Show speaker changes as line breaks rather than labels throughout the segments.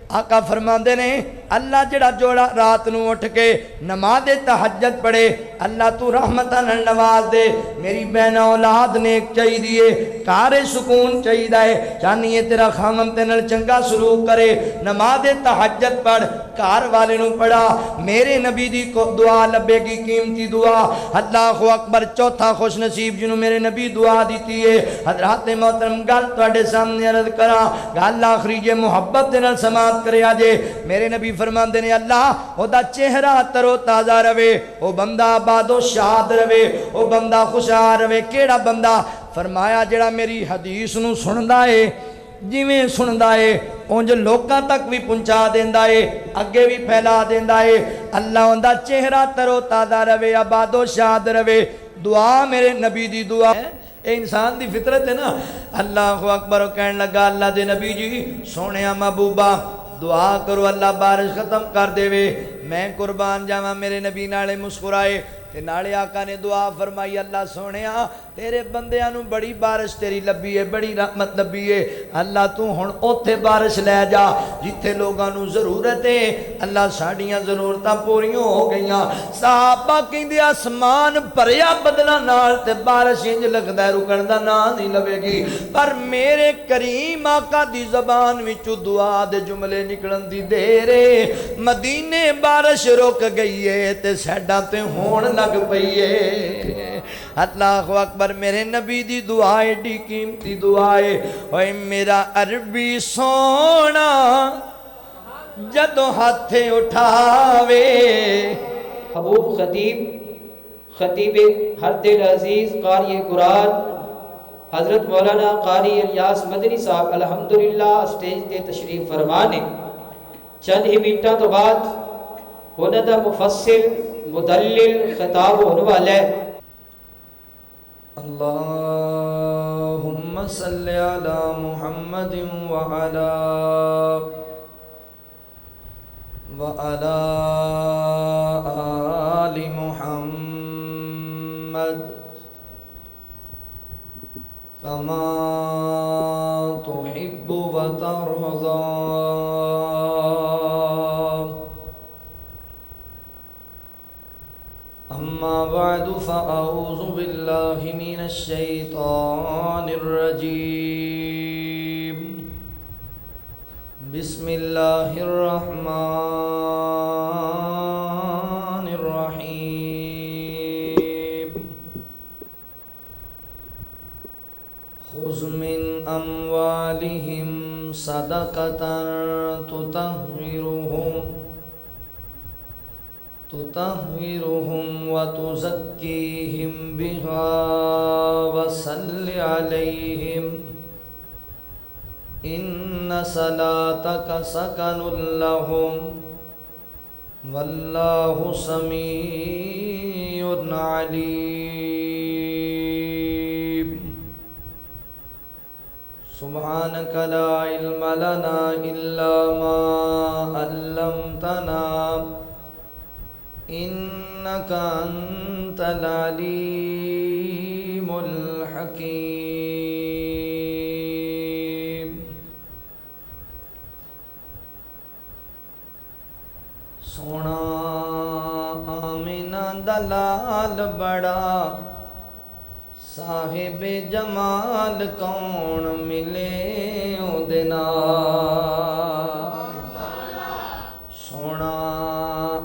آقا فرماندے نے اللہ جڑا جوڑا رات نو اٹھ کے نماز تہجد پڑھے اللہ تو رحمتاں نال نواز دے میری بہن اولاد نیک چاہی دیے کار سکون چاہی دائے چانیے تیرا خامن تے نال چنگا سلوک کرے نماز تہجد پڑھ کار والے نو پڑھا میرے نبی دی کو دعا لبے گی قیمتی دعا اللہ اکبر چوتھا خوش نصیب جنہوں میرے نبی دعا دیتی ہے حضرات محترم گل تواڈے سامنے عرض کراں گل آخری جے محبت دے نال سماعت کرے آجے میرے نبی فرماندے نے اللہ او دا چہرہ ترو تازہ روے او بندہ آباد و شاد روے او بندہ خوشحال روے کیڑا بندہ فرمایا جڑا میری حدیث نو سندا ہے جویں سندا ہے اونج لوکاں تک بھی پہنچا دیندا ہے اگے بھی پھیلا دیندا ہے اللہ اوندا چہرہ ترو تازہ روے آباد و شاد روے دعا میرے نبی دی دعا اے انسان دی فطرت ہے نا اللہ اکبر کہن لگا اللہ دے نبی جی سونیا محبوبہ دعا کرو اللہ بارش ختم کر دے وے میں قربان جاواں میرے نبی نالے مسکرائے تے نالے آقا نے دعا فرمائی اللہ سونیا تیرے بندیاں نو بڑی بارش تیری لبی ہے بڑی رحمت لبی ہے اللہ تو ہن اوتھے بارش لے جا جتھے لوگاں نو ضرورت ہے اللہ ساڈیاں ضرورتاں پوریاں ہو گئیاں صحابہ کہندے آسمان بھریا بدلاں نال تے بارش انج لگدا ہے رکن دا نام نہیں لوے گی پر میرے کریم آقا دی زبان وچوں دعا دے جملے نکلن دی دیر مدینے بارش رک گئی ہے تے سیڈاں تے ہون لگ پئی ہے اللہ اکبر میرے نبی دی دعا ایڈی قیمتی دعا ہے اوے میرا عربی سونا جدوں ہاتھ اٹھاوے
حبوب خطیب ہر دل عزیز قاری قرآن حضرت مولانا قاری الیاس مدنی صاحب الحمدللہ اسٹیج تے تشریف فرمانے چند ہی منٹوں تو بعد انہاں دا مفسر مدلل خطاب ہونے والا ہے
اللہم صلی علی محمد وعلی آل محمد کما تحب وترضى أما بعد فأعوذ بالله من الشيطان الرجيم بسم الله الرحمن الرحيم خذ من أموالهم صدقة تطهرهم وتزكيهم بها وصل عليهم إن صلاتك سكن لهم والله سميع عليم سبحانك لا علم لنا إلا ما علمتنا إنك أنت العليم الحكيم سونا آمینہ دلال بڑا صاحب جمال کون ملے او دینا سونا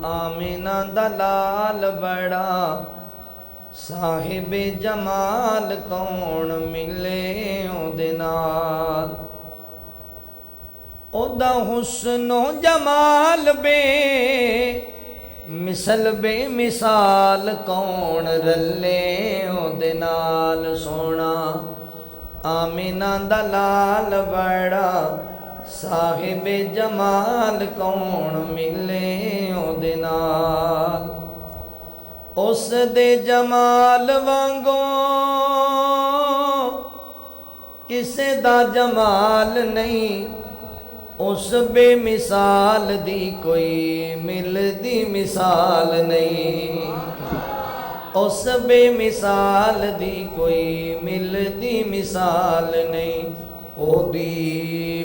آمینہ دلال بڑا صاحب جمال کون ملے او دینال او دا حسن و جمال بے مثل بے مثال کون رلے او دینال سونا آمینہ دلال بڑا صاحب جمال کون ملے او دینال اس دے جمال وانگو کسے دا جمال نہیں اس بے مثال دی کوئی مل دی مثال نہیں اس بے مثال دی کوئی مل دی مثال نہیں او دی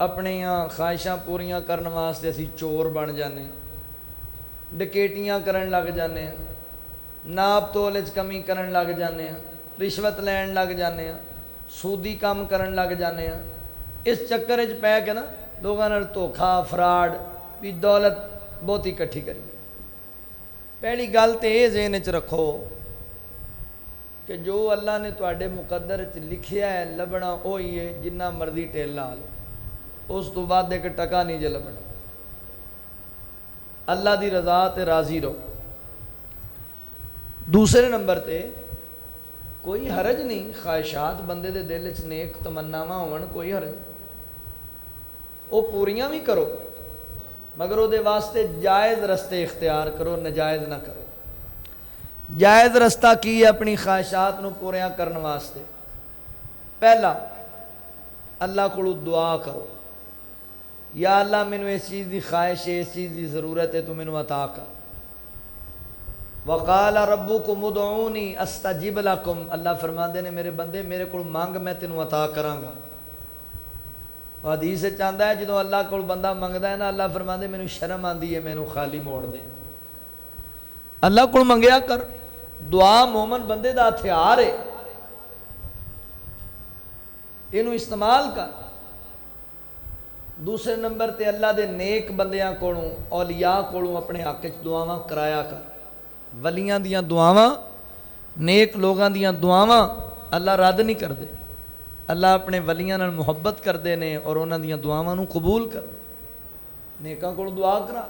ਆਪਣੀਆਂ ਖਾਹਿਸ਼ਾਂ ਪੂਰੀਆਂ ਕਰਨ ਵਾਸਤੇ ਅਸੀਂ ਚੋਰ ਬਣ ਜਾਂਦੇ ਹਾਂ, ਡਕੈਤੀਆਂ ਕਰਨ ਲੱਗ ਜਾਂਦੇ ਹਾਂ, ਨਾਪ ਤੋਲ 'ਚ ਕਮੀ ਕਰਨ ਲੱਗ ਜਾਂਦੇ ਹਾਂ, ਰਿਸ਼ਵਤ ਲੈਣ ਲੱਗ ਜਾਂਦੇ ਹਾਂ, ਸੂਦੀ ਕੰਮ ਕਰਨ ਲੱਗ ਜਾਂਦੇ ਹਾਂ। ਇਸ ਚੱਕਰ 'ਚ ਪੈ ਕੇ ਨਾ ਲੋਕਾਂ ਨਾਲ ਧੋਖਾ ਫਰਾਡ ਵੀ ਦੌਲਤ ਬਹੁਤੀ ਇਕੱਠੀ ਕਰੀ। ਪਹਿਲੀ ਗੱਲ ਤਾਂ ਇਹ ਜ਼ਿਹਨ 'ਚ ਰੱਖੋ ਕਿ ਜੋ ਅੱਲਾ ਨੇ ਤੁਹਾਡੇ ਮੁਕੱਦਰ 'ਚ ਲਿਖਿਆ ਹੈ ਲੱਭਣਾ ਉਹੀ ਹੈ, ਜਿੰਨਾ ਮਰਜ਼ੀ ਢਿੱਲ ਲਾ ਲਓ, ਉਸ ਤੋਂ ਬਾਅਦ ਇੱਕ ਟਕਾ ਨਹੀਂ ਜੇ ਲੱਭਣਾ। ਅੱਲਾ ਦੀ ਰਜ਼ਾ ਤੇ ਰਾਜ਼ੀ ਰਹੋ। ਦੂਸਰੇ ਨੰਬਰ ਤੇ ਕੋਈ ਹਰਜ ਨਹੀਂ, ਖਾਹਿਸ਼ਾਤ ਬੰਦੇ ਦੇ ਦਿਲ 'ਚ ਨੇਕ ਤਮੰਨਾਵਾਂ ਹੋਣ, ਕੋਈ ਹਰਜ, ਉਹ ਪੂਰੀਆਂ ਵੀ ਕਰੋ, ਮਗਰ ਉਹਦੇ ਵਾਸਤੇ ਜਾਇਜ਼ ਰਸਤੇ ਇਖਤਿਆਰ ਕਰੋ, ਨਜਾਇਜ਼ ਨਾ ਕਰੋ। ਜਾਇਜ਼ ਰਸਤਾ ਕੀ ਹੈ ਆਪਣੀ ਖਾਹਿਸ਼ਾਤ ਨੂੰ ਪੂਰੀਆਂ ਕਰਨ ਵਾਸਤੇ? ਪਹਿਲਾ, ਅੱਲਾ ਕੋਲੋਂ ਦੁਆ ਕਰੋ, یا اللہ مینو اس چیز کی خواہش ہے، اس چیز کی ضرورت ہے، تو مینو عطا کر۔ وقال ربکم ادعونی استجب لکم، اللہ فرماندے نے میرے بندے میرے کو مانگ میں تینوں عطا کراں گا۔ حدیث چاہتا ہے جدوں اللہ کو بندہ منگدا ہے نا، اللہ فرماندے مینو شرم آندی ہے، مینو خالی موڑ دے۔ اللہ کو منگیا کر، دعا مومن بندے دا ہتھیار ہے، اینو استعمال کر۔ دوسرے نمبر تے اللہ دے نیک بندیاں کولوں، اولیاء کولوں اپنے حق وچ دعاواں کرایا کر۔ ولیاں دیاں دعاواں، نیک لوگاں دیاں دعاواں اللہ رد نہیں کردے۔ اللہ اپنے ولیاں نال محبت کردے نے اور انہاں دیاں دعاواں نوں قبول کر، نیکاں کولوں دعا کرا۔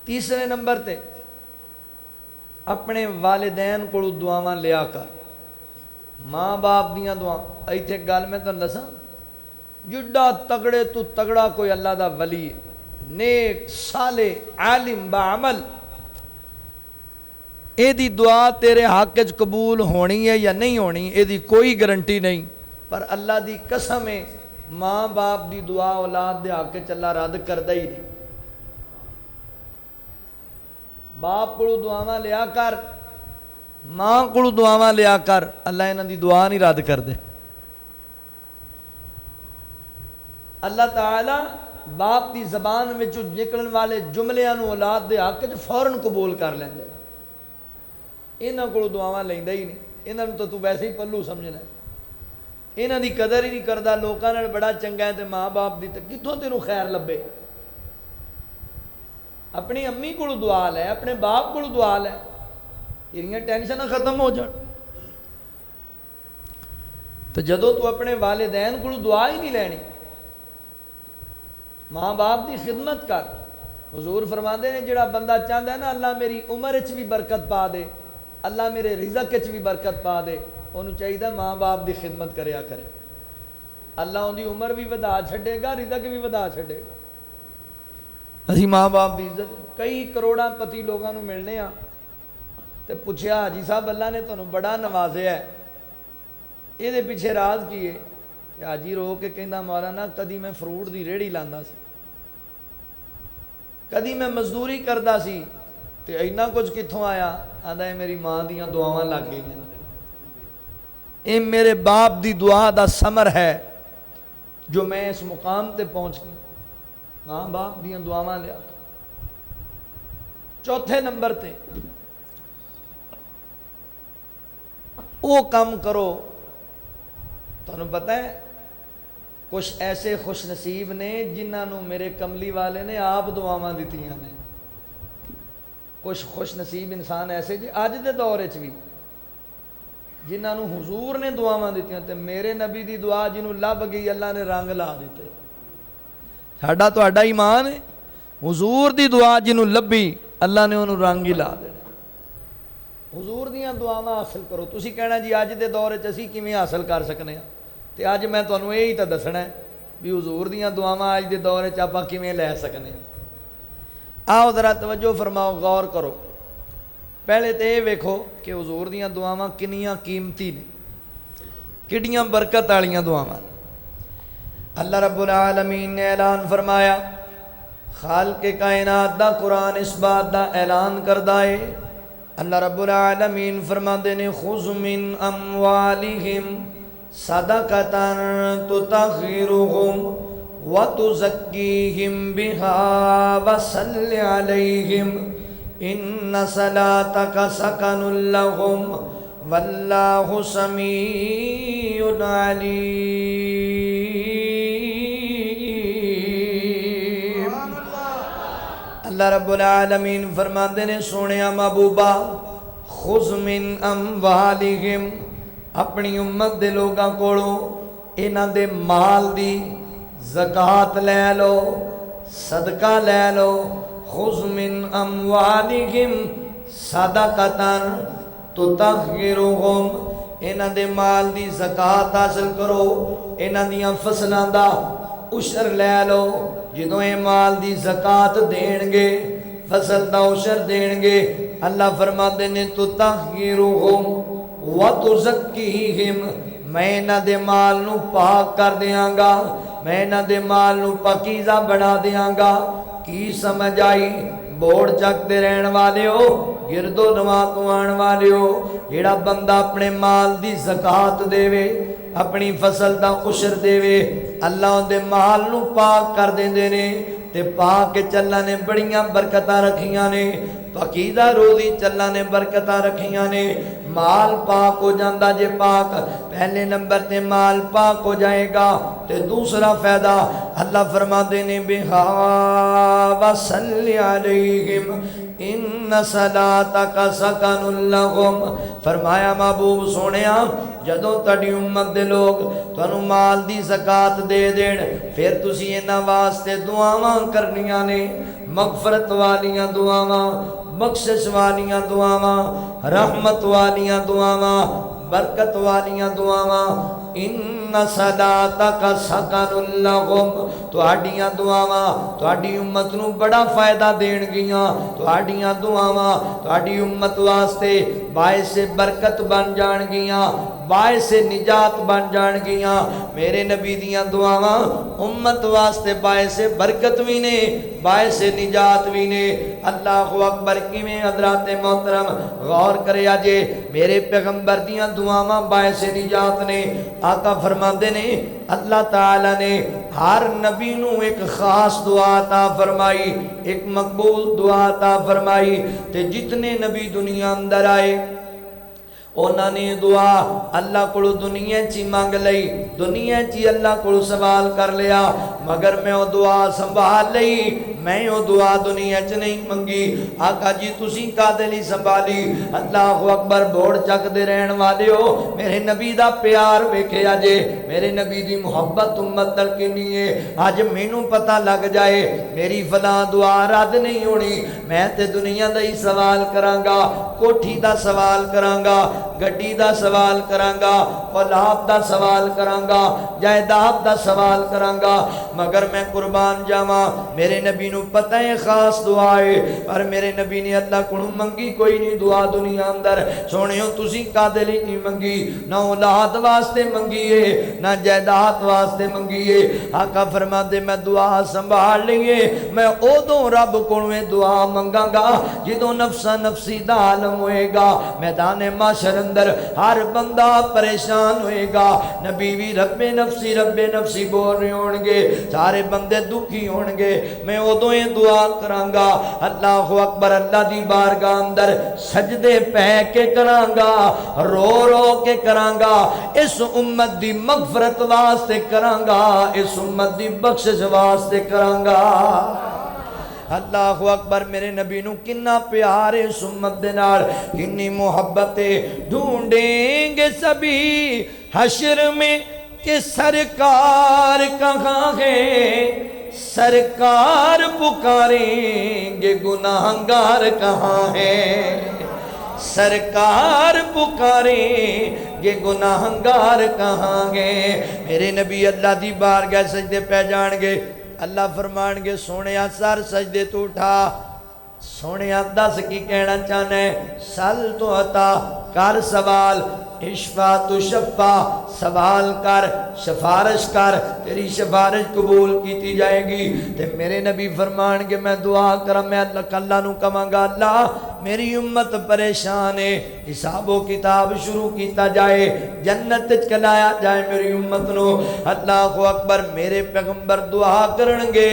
تیسرے نمبر تے اپنے والدین کولوں دعاواں لیا کر، ماں باپ دیاں دعا۔ ایتھے گل میں تنوں دساں، جڈا تگڑے تو تگڑا کوئی اللہ دا ولی ہے، نیک صالح عالم بعمل، اے دی دعا تیرے حق وچ قبول ہونی ہے یا نہیں ہونی اے دی کوئی گارنٹی نہیں، پر اللہ دی قسم ہے ماں باپ دی دعا اولاد دے حق وچ اللہ رد کردا ہی نہیں۔ باپ کولوں دعاواں لیا کر، ماں کولوں دعاواں لیا کر، اللہ انہاں دی دعا نہیں رد کردے۔ اللہ تعالیٰ باپ دی زبان وچوں نکلن والے جملیاں نوں اولاد دے حق وچ فوراً قبول کر لیندے۔ انہاں کولوں دعاواں لیندا ہی نہیں، انہاں نوں تو ویسے ہی پلو سمجھنا ہے، انہاں دی قدر ہی نہیں کردا، لوکاں نال بڑا چنگا ہے تے ماں باپ دی تے کتھوں تینوں خیر لبے۔ اپنی امی کولوں دعا لے، اپنے باپ کولوں دعا لے، تیریاں ٹینشناں ختم ہو جان۔ تو جدوں تو اپنے والدین کولوں دعا ہی نہیں لینی، ماں باپ دی خدمت کر۔ حضور فرماندے نے جڑا بندہ چاہتا ہے نا اللہ میری عمر وچ بھی برکت پا دے، اللہ میرے رزق وچ بھی برکت پا دے، انہوں چاہیے ماں باپ دی خدمت کریا کرے، اللہ ان دی عمر بھی ودا چھڈے گا، رزق بھی ودا چھڈے گا۔ اسی ماں باپ دی عزت، کئی کروڑاں پتی لوگاں نوں ملنے ہاں تے پوچھیا حاجی صاحب اللہ نے تانوں بڑا نوازیا ہے، یہ دے پیچھے راز کی ہے؟ حاجی رو کے کہندا مولانا کدی میں فروٹ دی ریڑھی لاندا سی، کدی میں مزدوری کردا سی تے اینا کچھ کتھوں آیا؟ آندا ہے میری ماں دیاں دعاواں لگ گئیاں، اے میرے باپ دی دعا دا ثمر ہے جو میں اس مقام تے پہنچ گئی۔ ماں باپ دیاں دعاواں لیا۔ چوتھے نمبر تے وہ کام کرو، تانوں پتہ ہے کچھ ایسے خوش نصیب نے جنہاں نوں میرے کملی والے نے آپ دعاواں دتیاں نے۔ کچھ خوش نصیب انسان ایسے جی اج دے دور وچ بھی جنہاں نوں حضور نے دعاواں دتیاں تے میرے نبی دی دعا جنوں لب گئی اللہ نے رنگ لا دیتے۔ ساڈا تہاڈا ایمان ہے، حضور دی دعا جنوں لبھی اللہ نے انہوں رنگ ہی لا دینا۔ حضور دیاں دعاواں حاصل کرو۔ تسی کہنا جی اج دے دور وچ اسی کیویں حاصل کر سکنے ہیں؟ تے اج میں تانوں یہی تو دسنا ہے بھی حضور دیاں دعاواں اج دے دور وچ آپاں کیویں لے سکنے ہیں۔ آؤ ذرا توجہ فرماؤ، غور کرو۔ پہلے تے یہ ویکھو کہ حضور دیاں دعاواں کنیاں قیمتی نے، کڈیاں برکت والیاں دعاواں۔ اللہ رب العالمین نے اعلان فرمایا، خالق کائنات دا قرآن اس بات دا اعلان کردا ہے۔ اللہ رب العالمین فرماندے نے خذ من اموالہم صدقتن تطہرہم وتزکیہم بہا وصل علیہم ان صلاتک سکن لہم واللہ سمیع علیم۔ اللہ رب العالمین فرماتے نے سونیا محبوبہ خذ من اموالہم اپنی امت دے لوگاں کولوں انہاں دے مال دی زکوٰۃ لے لو، صدقہ لے لو۔ خذ من اموالہم صدقتن تطہرہم انہاں دے مال دی زکوٰۃ حاصل کرو، انہاں دیاں فصلاں دا عشر لے لو۔ جدوں اے مال دی زکوٰۃ دین گے، فصل دا عشر دین گے، اللہ فرماتے نے تطہرہم وتزکیہم میں انہاں دے مال نو پاک کر دیاں گا، میں انہاں دے مال نو پاکیزہ بنا دیاں گا۔ کی سمجھ آئی؟ بوڑ چکتے رہن والے ہو، گرد و نواں تو آن والے ہو، جیڑا بندہ اپنے مال دی زکوٰۃ دے وے، اپنی فصل دا عشر دے وے، اللہ دے مال نو پاک کر دیندے نے، تے پاک چلا نے بڑیاں برکتاں رکھیاں نے، پاکیزہ روزی چلا نے برکتاں رکھیاں نے۔ مال پاک ہو جاندہ جے پاک، پہلے نمبر تے مال پاک ہو جائے گا، تے دوسرا فائدہ اللہ فرما دینے بہا وصل علیہم ان صلاتک سکن لہم۔ فرمایا محبوب سونیا جدوں تڑی امت دے لوگ تانوں مال دی زکوٰۃ دے دین، پھر تسی انہاں واسطے دعاواں کرنیاں نے، مغفرت والیاں دعاواں، بخشش والیاں دعاواں، رحمت والیاں دعاواں، برکت والیاں دعاواں۔ ان صلاتک سکن لہم تہاڈیاں دعاواں تہاڈی امت نو بڑا فائدہ دین گیاں، تہاڈیاں دعاواں تہاڈی امت واسطے باعث برکت بن جان گیاں، باعث نجات بن جان گیاں۔ میرے نبی دیاں دعاواں امت واسطے باعث برکت بھی نے، باعث نجات بھی نے۔ اللہ اکبر کیویں حضرات محترم غور کریا جے، میرے پیغمبر دیاں دعاواں باعث نجات نے۔ آقا فرماندے نے اللہ تعالی نے ہر نبی نو ایک خاص دعا عطا فرمائی، ایک مقبول دعا عطا فرمائی، تے جتنے نبی دنیا اندر آئے انہوں نے دعا اللہ کو دنیا چی مانگ لئی، دنیا چی اللہ کو سوال کر لیا، مگر میں وہ دعا سنبھال لئی، میں وہ دعا دنیا چ نہیں منگی۔ آقا جی تسی کادے لئی سنبھالی؟ اللہ اکبر بوڑ چک دے رہن والے ہو، میرے نبی دا پیار ویکھیا جے، میرے نبی دی محبت امت نال کنی ہے۔ اج مینوں پتہ لگ جائے میری فلاں دعا رد نہیں ہونی، میں تے دنیا دا ہی سوال کراں گا، کوٹھی دا سوال کراں گا، گڈی دا سوال کرانگا، اولاد دا سوال کرانگا، جائیداد دا سوال کرانگا، مگر میں قربان جاواں میرے نبی نو پتہ ہے خاص دعا ہے، پر میرے نبی نے اللہ کو منگی کوئی نہیں دعا دنیا اندر۔ سونیو تسی کادے لئی نہیں منگی؟ نہ اولاد واسطے منگی ہے، نہ جائیداد واسطے منگی ہے۔ آقا فرماتے میں دعا سنبھال لئیے، میں اودوں رب کولوں دعا منگاں گا جدوں نفسا نفسی دا عالم ہوئے گا، میدان معاشر اندر ہر بندہ پریشان ہوئے گا، نبی بھی رب نفسی بول رہے ہونگے، سارے بندے دکھی ہونگے، میں ادوں یہ دعا کرانگا اللہ اکبر اللہ دی بارگاہ اندر سجدے پہ کے کرانگا، رو رو کے کرانگا، اس امت دی مغفرت واسطے کرانگا، اس امت دی بخشش واسطے کرانگا۔ اللہ اکبر میرے نبی نو کنا پیارے سمت دینار کنی محبتیں ڈھونڈیں گے سبھی حشر میں کہ سرکار کہاں ہے، سرکار پکاریں گے گناہگار کہاں ہے، سرکار پکاریں گے گناہگار کہاں ہے۔ میرے نبی اللہ دی بارگاہ سجدے پہ جان گے، اللہ فرمان گے سونیا سر سجدے تو اٹھا، سونیا دس کی کہنا چاہنا ہے، سل تو عطا کر سوال، اشفا تو شفا سوال کر سفارش کر، تیری سفارش قبول کیتی جائے گی۔ تے میرے نبی فرمان گے میں دعا کرم میں اللہ نو کہاں گا اللہ میری امت پریشان ہے، حساب و کتاب شروع کیتا جائے، جنت چلایا جائے میری امت نو۔ اللہ اکبر، میرے پیغمبر دعا کرنگے،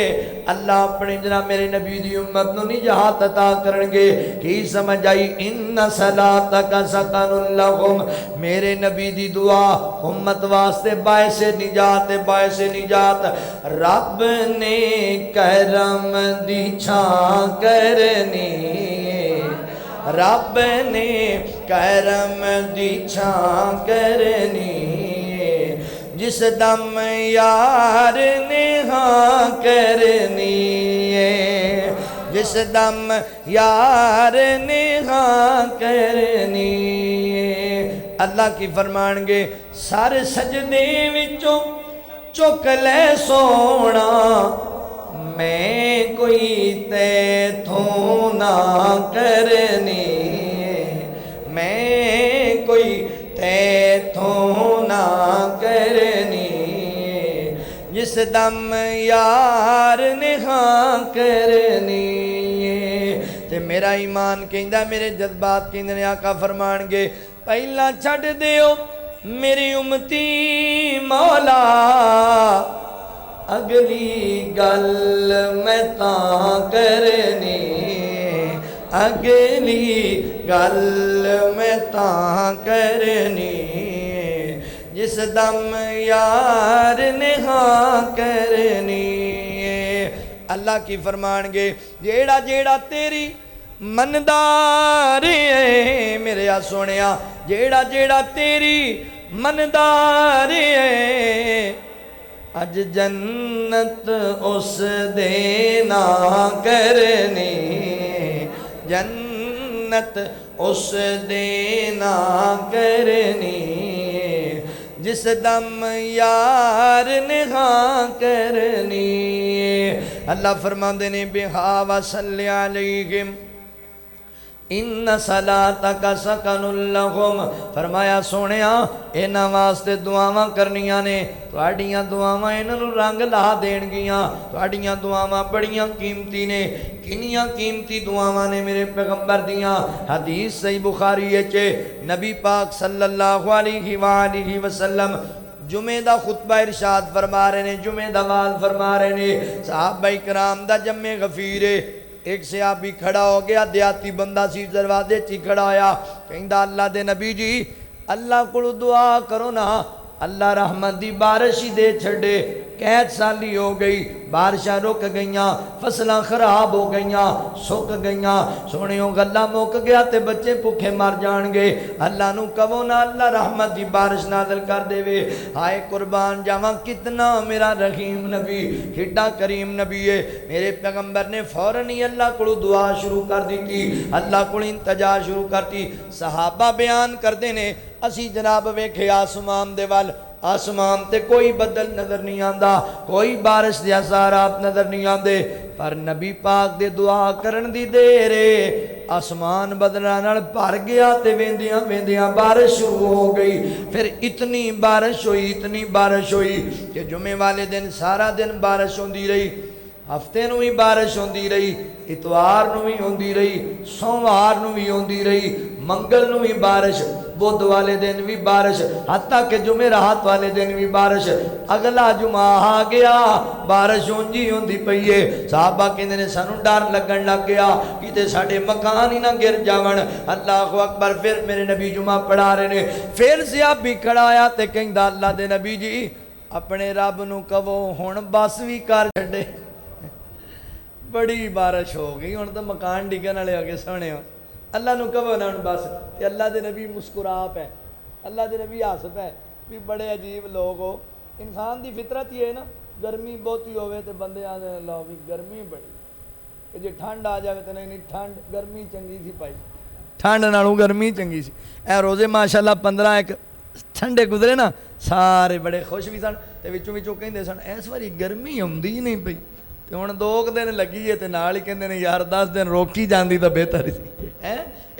اللہ اپنے جناب میرے نبی دی امت نو نجات عطا کرنگے۔ کی سمجھ آئی؟ ان صلاتک سکن لہم، میرے نبی دی دعا امت واسطے باعث نجات، باعث نجات۔ رب نے کرم دی چھاں کرنی، رب نے کرم دی چھاں کرنی، جس دم یار نے ہاں کرنی ہے، جس دم یار نے ہاں کرنی ہے۔ اللہ کی فرمان گے سارے سجدے وچوں چک لے سونا، میں کوئی تیتھوں نہ کرنی، میں کوئی تیتھوں نہ کرنی، جس دم یار نے ہاں کرنی۔ تے میرا ایمان کہندا، میرے جذبات کہندے نے آقا فرمان گے پہلا چھڈ دیو میری امتی مولا، اگلی گل میں تاں کرنی، اگلی گل میں تاں کرنی، جس دم یار نے ہاں کرنی۔ اللہ کی فرمان گے جیڑا جیڑا تیری مندار ہے میرے آ سونیا، جیڑا جیڑا تیری مندار ہے، اج جنت اس دینا کرنی، جنت اس دینا کرنی، جس دم یار نے ہاں کرنی۔ اللہ فرماندے نے بہا وصلی علیہم ان صلاتک سکن لہم، فرمایا سونیا انہاں واسطے دعاواں کرنیاں نے، تہاڈیاں دعاواں انہاں نوں رنگ لا دین گیاں، تہاڈیاں دعاواں بڑیاں قیمتی نے۔ کنیاں قیمتی دعاواں نے میرے پیغمبر دیاں، حدیث صحیح بخاری وچ نبی پاک صلی اللہ علیہ وآلہ وسلم جمعہ دا خطبہ ارشاد فرما رہے نے، جمعہ دا وعظ فرما رہے نے، صحابہ کرام دا جمع غفیر ہے۔ ایک صحابی کھڑا ہو گیا، دیاتی بندہ سی، دروازے چی کھڑا ہویا، کہندا اللہ دے نبی جی اللہ کو دعا کرو نا، اللہ رحمت دی بارش ہی دے چھڑے، قید سالی ہو گئی، بارشاں رک گئیاں، فصلاں خراب ہو گئیاں، سک گئیاں، سونیوں گلہ موک گیا تے بچے بھوکے مر جان گے، اللہ نو کہو نا اللہ رحمت دی بارش نازل کر دے وے۔ ہائے قربان جاواں کتنا میرا رحیم نبی، کڈا کریم نبی ہے۔ میرے پیغمبر نے فوراً ہی اللہ کو دعا شروع کر دی تھی، اللہ کو انتجا شروع کرتی۔ صحابہ بیان کردے نے اسی جناب ویکھے آسمان دے وال، آسمان تے کوئی بدل نظر نہیں آندا، کوئی بارش دے اثرات نظر نہیں آندے، پر نبی پاک دے دعا کرن دی دیر آسمان بدلاں نال بھر گیا تے ویندیاں ویندیاں بارش شروع ہو گئی۔ پھر اتنی بارش ہوئی، اتنی بارش ہوئی کہ جمعے والے دن سارا دن بارش ہوندی رہی، ہفتے نو بھی بارش ہوندی رہی، اتوار نو بھی ہوندی رہی، سوموار نو بھی ہوندی رہی، منگل نو بھی بارش، بدھ والے دن بھی بارش، حتیٰ کہ جمعرات والے دن بھی بارش۔ اگلا جمعہ آ گیا بارش اونجی ہوندی پئی ہے، صحابہ کہندے نے سانوں ڈر لگن لگ گیا کیتے ساڈے مکان ہی نہ گر جاون۔ اللہ اکبر، پھر میرے نبی جمعہ پڑھا رہے نے، پھر صحابی کھڑا آیا تے کہندا اللہ دے نبی جی اپنے رب نو کہو ہن بس بھی کر چھڈے، بڑی بارش ہو گئی ہن تو مکان ڈگن والے ہو گئے سونے ہو، اللہ نو کہو نا بس۔ تے اللہ دے نبی مسکرا پے، اللہ دے نبی ہس پے بھی بڑے عجیب لوگ ہو۔ انسان دی فطرت یہ ہے نا، گرمی بہتی ہوئے تے بندے آدھے لو بھی گرمی بڑی، کہ جی ٹھنڈ آ جائے تو نہیں ٹھنڈ گرمی چنگی سی پائی، ٹھنڈ نالوں گرمی چنگی سی۔ اے روزے ماشاءاللہ 15 ایک ٹھنڈے گزرے نا، سارے بڑے خوش بھی سن تے وچوں وچوں کہندے سن اس واری گرمی آؤندی نہیں پئی، تے ہن 2 دن لگی ہے تے نال ہی کہندے نے یار 10 دن روکی جاندی تو بہتر سی۔ اے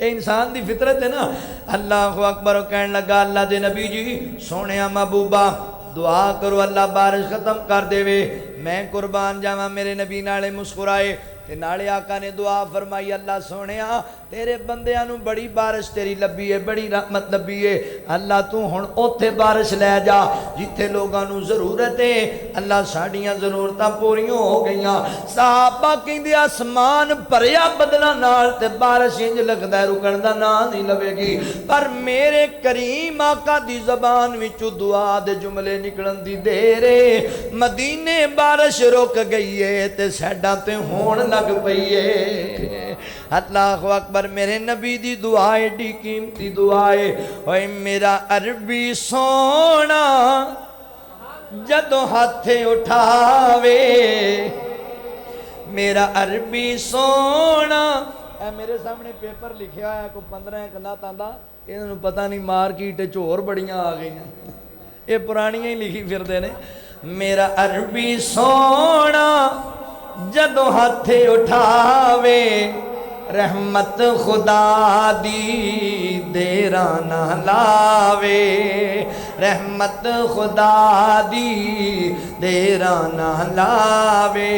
انسان دی فطرت ہے نا۔ اللہ اکبر، کہن لگا اللہ دے نبی جی سونیا محبوبہ دعا کرو اللہ بارش ختم کر دے وے۔ میں قربان جاواں میرے نبی نالے مسکرائے تے نالے آقا نے دعا فرمائی اللہ سونیا تیرے بندیاں نو بڑی بارش تیری لبی ہے بڑی رحمت لبی ہے اللہ تو ہن اوتھے بارش لے جا جتھے لوگاں نو ضرورت ہے اللہ ساڈیاں ضرورتاں پوریاں ہو گئیاں صحابہ کہندے آسمان بھریا بدلاں نال تے بارش انج لگدا ہے رکن دا نام نہیں لوے گی پر میرے کریم آقا دی زبان وچوں دعا دے جملے نکلن دی دیر ہے مدینے بارش رک گئی ہے تے سیڈاں تے ہون لگ پئی ہے اللہ اکبر میرے نبی دی دعا ایڈی قیمتی دعا ہے اوئے میرا عربی سونا جدوں ہاتھ اٹھاوے میرا عربی سونا اے میرے سامنے پیپر لکھیا ہے کوئی 15 کنات آندا انہاں پتہ نہیں مارکیٹ وچ ہور بڑیاں آ گئیاں یہ پرانیاں ہی لکھی پھردے نے میرا عربی سونا جدوں ہاتھ اٹھاوے رحمت خدا دی دیراں نہ لاوے رحمت خدا دی دیراں نہ لاوے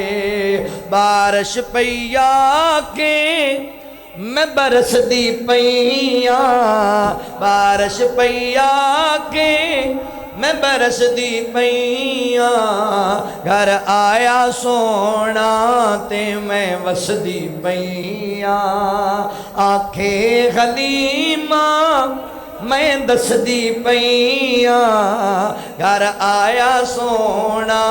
بارش پیا کے میں برس دی پیاں بارش پیا کے میں برس دی پیاں گھر آیا سونا تے میں وس دی پیاں آنکھیں حلیمہ میں دس دی پیاں گھر آیا سونا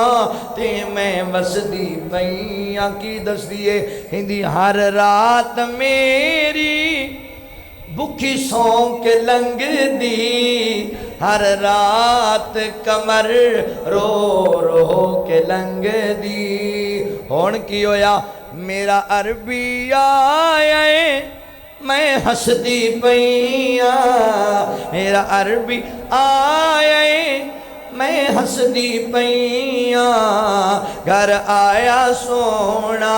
تے میں وس دی پیاں کی دس دیے ہندی ہر رات میری بکھی سون کے لنگ دی ہر رات کمر رو رو کے لنگ دی ہون کی ہویا میرا عربی آیا میں ہس دی پیاں میرا عربی آیا میں ہس دی پیاں گھر آیا سونا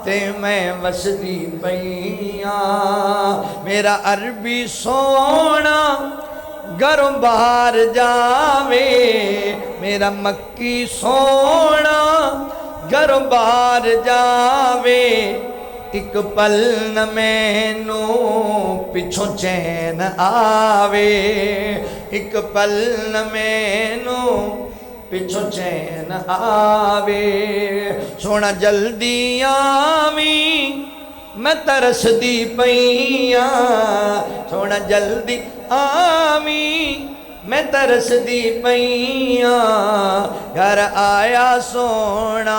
تے میں وس دی پیاں میرا عربی سونا گھروں باہر جاوے میرا مکی سونا گھروں باہر جاوے ایک پل نہ مینوں پچھوں چین آوے ایک پل نہ مینوں پچھوں چین آوے سونا جلدی آویں میں ترس دی پیاں سونا جلدی آویں میں ترس دی پیاں گھر آیا سونا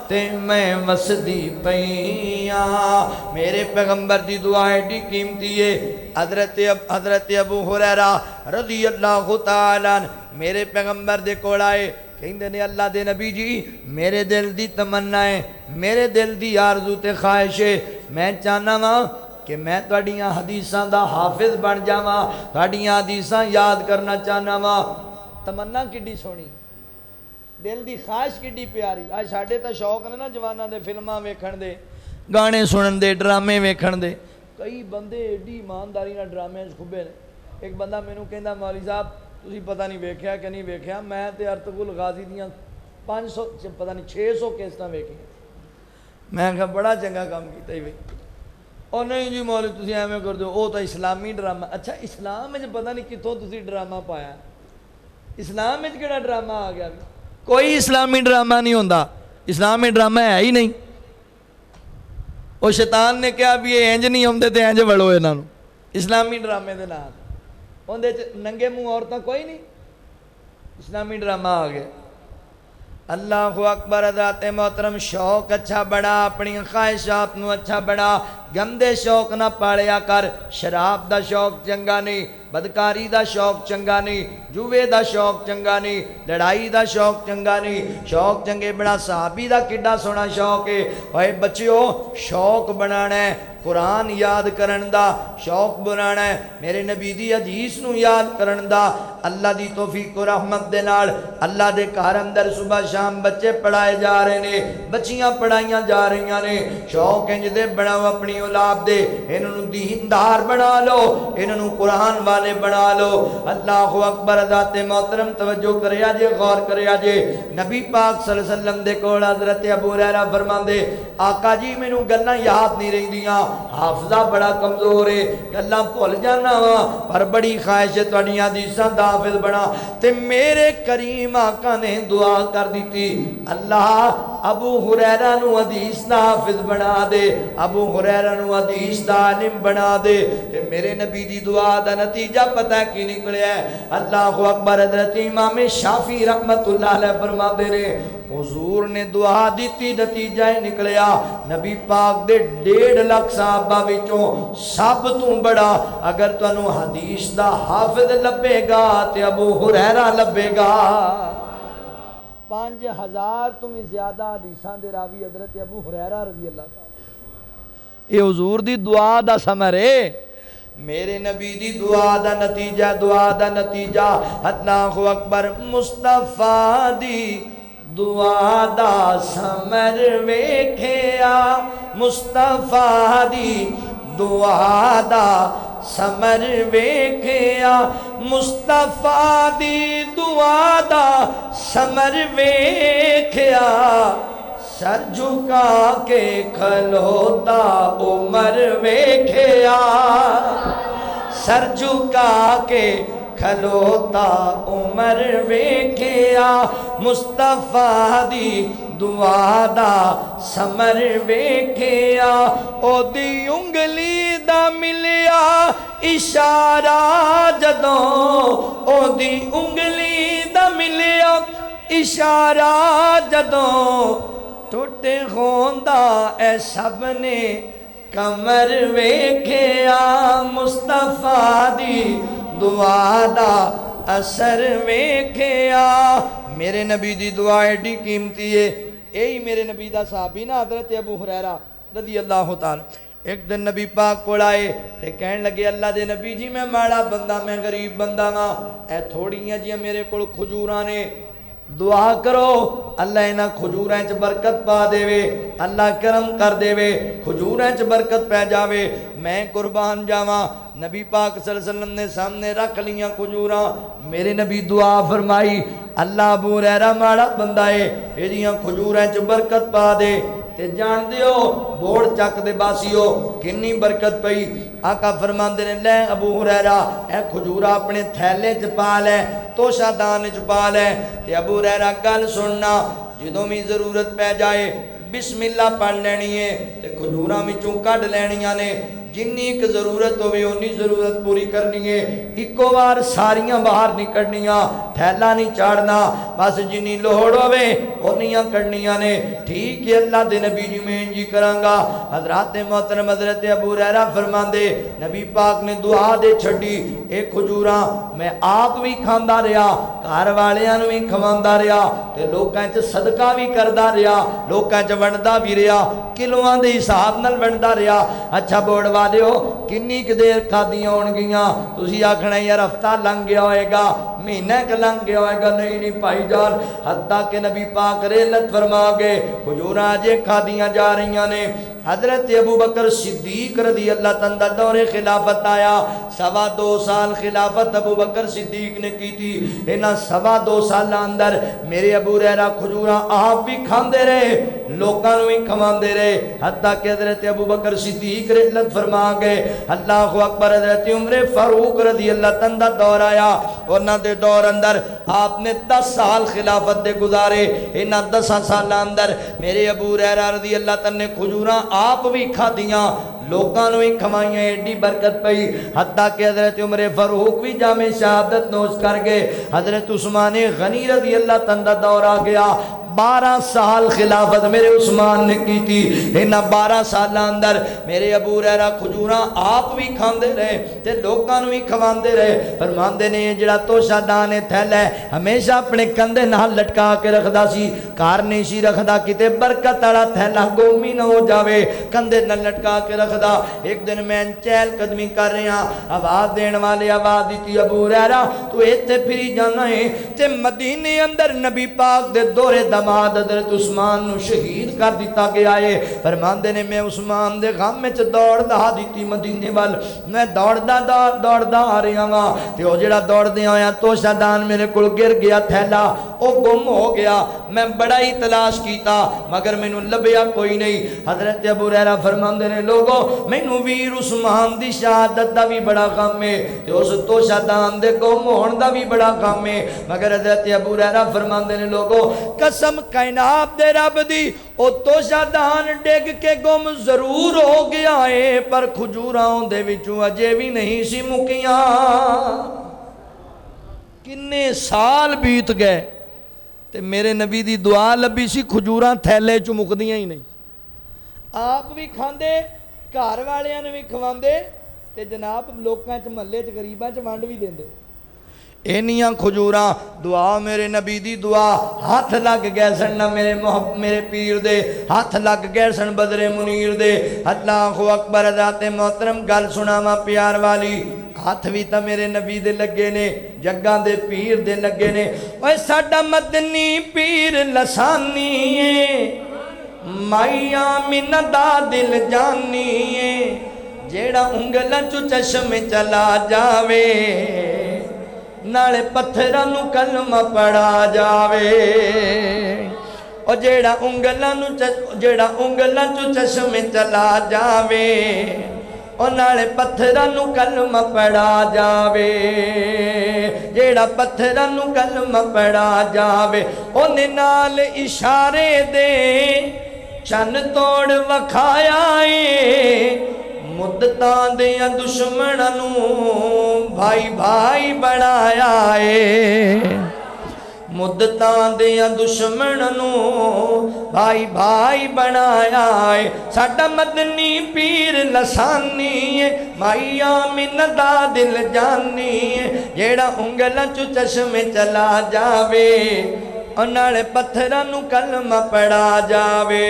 تے میں وس دی پیاں میرے پیغمبر دی دعا ایڈی قیمتی ہے حضرت ابو ہریرہ رضی اللہ تعالیٰ میرے پیغمبر دے کول آئے کہندے نے اللہ دے نبی جی میرے دل دی تمنا ہے میرے دل دی آرزو تے خواہش ہے میں چاہنا وا کہ میں تواڈیاں حدیثاں دا حافظ بن جاواں تواڈیاں حدیثاں یاد کرنا چاہنا وا تمنا کڈی سونی دل دی خواہش کڈی پیاری آج ساڈے تا شوق نے نا جواناں دے فلماں ویکھن دے گانے سنن دے ڈرامے ویکھن دے کئی بندے ایڈی ایمانداری نال ڈرامے کھبے نے ایک بندہ مینوں کہندا مولوی صاحب تسی پتہ نہیں ویکھیا کہ نہیں ویکھیا میں تے ارطغرل غازی دیاں 500 پتہ نہیں 600 کیسٹاں ویکھیاں میں کہا بڑا چنگا کام کیتا ہی اور نہیں جی مولوی تسی ایویں کر دو وہ تو اسلامی ڈرامہ اچھا اسلام وچ پتہ نہیں کتوں تسی ڈرامہ پایا اسلام وچ کیڑا ڈرامہ آ گیا کوئی اسلامی ڈرامہ نہیں ہوندا اسلام میں ڈرامہ ہے ہی نہیں وہ شیطان نے کہا بھی یہ انج نہیں ہوندے تے انج وڑو انہاں نوں اسلامی ڈرامے دے نال اندے وچ ننگے منہ عورتاں کوئی نہیں اسلامی ڈرامہ آ گیا اللہ اکبر حضرات محترم شوق اچھا بڑا اپنی خواہشات نو اچھا بڑا گندے شوق نہ پالیا کر شراب دا شوق چنگا نہیں بدکاری دا شوق چنگا نہیں جوے دا شوق چنگا نہیں لڑائی دا شوق چنگا نہیں شوق چنگے بڑا صحابی دا کڈا سونا شوق ہے اوے بچیو شوق بنانا ہے قرآن یاد کرن دا شوق بنانا ہے میرے نبی دی حدیث نو یاد کرن دا اللہ دی توفیق و رحمت دے نال اللہ دے گھر اندر صبح شام بچے پڑھائے جا رہے نے بچیاں پڑھائیاں جا رہی نے شوق انج دے بناؤ اپنی اولاد دے انہوں دیندار بنا لو انہوں قرآن والے والے بنا لو۔ اللہ اکبر، ذات محترم توجہ کریا جے، غور کریا جے۔ نبی پاک صلی اللہ علیہ وسلم دے کول حضرت ابو ہریرہ فرماندے آقا جی مینوں گلاں یاد نہیں رہندیاں، حافظہ بڑا کمزور ہے، گلاں بھول جانا وا، پر بڑی خواہش ہے تہاڈیاں حدیثاں دا حافظ بنا۔ تے میرے کریم آقا نے دعا کر دیتی، اللہ ابو ہریرہ نو حدیث دا حافظ بنا دے، ابو ہریرہ نو حدیث دا عالم بنا دے۔ تے میرے نبی دی دعا دا نتیجہ پتہ کی نکلیا ہے؟ اللہ اکبر، حضرت امام شافعی رحمت اللہ علیہ فرماتے نے حضور نے دعا دیتی، نتیجہ نکلیا نبی پاک دے 1.5 لاکھ صحابہ وچوں سب تو بڑا اگر تانوں حدیث دا حافظ لبے گا تے ابو ہریرہ لبے گا۔ 5000 تو بھی زیادہ حدیثاں دے راوی حضرت ابو ہریرہ رضی اللہ تعالی، یہ حضور دی دعا دا ثمر ہے، میرے نبی دی دعا دا نتیجہ، دعا دا نتیجہ۔ اللہ اکبر، مصطفیٰ دی دعا دا ثمر ویکھیا، مصطفیٰ دی دعا دا ثمر ویکھیا، مصطفیٰ دی دعا دا ثمر ویکھیا، سر جھکا کے کھلوتا عمر ویکھیا، سر جھکا کے کھلوتا عمر ویکھیا، مصطفیٰ دی دعا دا ثمر ویکھیا، او دی انگلی دا ملیا اشارہ جدوں، او دی انگلی دا ملیا اشارہ جدوں، ٹوٹے خوندا اے سب نے کمر ویکھیا، مصطفیٰ دی دعا دا اثر ویکھیا۔ میرے نبی دی دعا ایڈی قیمتی ہے، یہی میرے نبی دا صحابی نا حضرت ابو ہریرہ رضی اللہ تعالی، ایک دن نبی پاک کو آئے تے کہن لگے اللہ دے نبی جی میں ماڑا بندہ، میں غریب بندہ نا، اے تھوڑیاں جی میرے کول کھجوراں نے، دعا کرو اللہ انہاں کھجوراں چ برکت پا دے وے، اللہ کرم کر دے وے، کھجوراں چ برکت پہ جاوے، میں قربان جاواں۔ نبی پاک صلی اللہ علیہ وسلم نے سامنے رکھ لیاں کھجوراں، میرے نبی دعا فرمائی اللہ ابو ہریرہ ماڑا بندہ ہے، ایدیاں کھجوراں چ برکت پا دے۔ تے جان دیو بوڑ چک دے باسیو کنی برکت پئی۔ آقا فرماندے نے لے ابو ہریرہ اے کھجورا اپنے تھیلے چ پا لے، توشہ دان چ پا لے۔ تے ابو ہریرہ گل سننا، جدوں بھی ضرورت پہ جائے بسم اللہ پڑھ لینی ہے تے کھجوراں وچوں کڈ لینیاں نے، جنی ایک ضرورت ہوئے انہی ضرورت پوری کرنی ہے، ایکو بار ساریاں باہر نہیں کڑنیاں، تھیلا نہیں چاڑنا، بس جنی لوڑ ہوئے انہیاں کڑنیاں نے۔ ٹھیک ہے اللہ دے نبی جی میں انجی کرانگا۔ حضرات محترم حضرت ابو ہریرہ فرماندے نبی پاک نے دعا دے چھڑی، ایک کھجوراں میں آپ بھی کھاندا رہا، گھر والیاں نوں بھی کھواندا رہا، تے لوکاں چ صدقہ بھی کردا رہا، لوکاں چ ونڈدا بھی رہا، کلواں دے حساب نال ونڈدا رہا۔ اچھا بوڑ والے ہو کنی کہ دیر کھادیاں ہون گیاں، تسی آکھنا یار ہفتہ لنگ گیا ہوئے گا، مہینہ کا لنگ گیا ہوئے گا، نہیں بھائی جان، حتیٰ کہ نبی پاک رحلت فرما گئے کھجوراں جے کھادیاں جا رہیاں نے۔ حضرت ابو بکر صدیق رضی اللہ تعالیٰ دور خلافت آیا، 2.25 سال خلافت ابو بکر صدیق نے کی تھی۔ انہاں 2.25 سال اندر میرے ابو ہریرہ کھجوراں آپ بھی کھاندے رہے، لوکاں نوں بھی کھواندے رہے، حتیٰ کہ حضرت ابو بکر صدیق رحلت فرما گئے۔ اللہ اکبر، حضرت عمر فاروق رضی اللہ تعالیٰ دور آیا، انہاں دے دور اندر آپ نے 10 سال خلافت دے گزارے۔ انہاں 10 سال اندر میرے ابو ہریرہ رضی اللہ تعالیٰ نے کھجوراں آپ بھی کھادیاں، لوکاں نوں بھی کھوائیاں، ایڈی برکت پئی، حتیٰ کہ حضرت عمر فاروق بھی جامع شہادت نوش کر گئے۔ حضرت عثمان غنی رضی اللہ تعالیٰ دور آ گیا، 12 سال خلافت میرے عثمان نے کی تھی۔ انہاں 12 سال اندر میرے ابو ہریرہ کھجوراں آپ بھی کھاندے رہے تے لوکاں نوں بھی کھواندے رہے۔ فرماندے نے جڑا توشہ دان تھیلا ہے ہمیشہ اپنے کندھے نال لٹکا کے رکھدا سی، گھر نہیں سی رکھدا کتے برکت والا تھیلا گم ہی نہ ہو جاوے، کندھے نال لٹکا کے رکھدا۔ ایک دن میں چہل قدمی کر رہا، آواز دین والے آواز دیتی ابو ہریرہ تو ایتھے پھری جانا ہے تے مدینے اندر نبی پاک دے دورے دم بعد حضرت عثمان نو شہید کر دیتا گیا ہے۔ فرماندے نے میں عثمان دے غم وچ دوڑدا دیتی مدینے وال، میں دوڑدا آ رہا ہاں تے او جڑا دوڑدے آیا توشہ دان میرے کول گر گیا، تھیلا او گم ہو گیا۔ میں بڑا ہی تلاش کیتا مگر مینوں لبیا کوئی نہیں۔ حضرت ابو ہریرہ فرماندے نے لوگوں مینوں ویر عثمان دی شہادت دا بھی بڑا غم ہے تے اس توشہ دان دے گم ہون دا بھی بڑا غم ہے، مگر حضرت ابو ہریرہ فرماندے نے لوگوں قسم کائنات دے رب دی او توشہ دان ڈگ کے گم ضرور ہو گیا ہے پر کھجوراں دے وچوں اجے بھی نہیں سی مکیاں۔ کنے سال بیت گئے تے میرے نبی دی دعا لبی سی، کھجوراں تھیلے چوں مکدیاں ہی نہیں۔ آپ بھی کھاندے، گھر والیاں نے بھی کھواندے تے جناب لوکاں چ محلے چ غریباں چ ونڈ بھی دیندے۔ اینیاں کھجوراں دعا میرے نبی دی دعا ہاتھ لگ گئے سن نہ میرے پیر دے، ہاتھ لگ گئے سن بدر منیر دے۔ اللہ اکبر حضرت محترم گل سناواں پیار والی، ہاتھ بھی تا میرے نبی دے لگے نے، جگاں دے پیر دے لگے نے۔ اوے ساڈا مدنی پیر لسانی ہے، مائی آمینہ دا دل جانی ہے، جیڑا انگلاں چو چشم چلا جاوے نالے پتھراں نو کلمہ پڑھا جاوے۔ او جیڑا انگلاں چو چشم چلا جاوے او نالے پتھراں نو کلمہ پڑھا جاوے، جیڑا پتھراں نو کلمہ پڑھا جاوے اونے نال اشارے دے چن توڑ وکھایا اے، مدتاں دیاں دشمناں نو بھائی بھائی بنایا اے، مدتاں دیاں دشمناں نو بھائی بھائی بنایا اے۔ ساڈا مدنی پیر لسانی ہے، مائی آمینہ دا دل جانی ہے، جیڑا انگلاں چو چشم چلا جاوے نالے پتھراں نو کلمہ پڑھا جاوے۔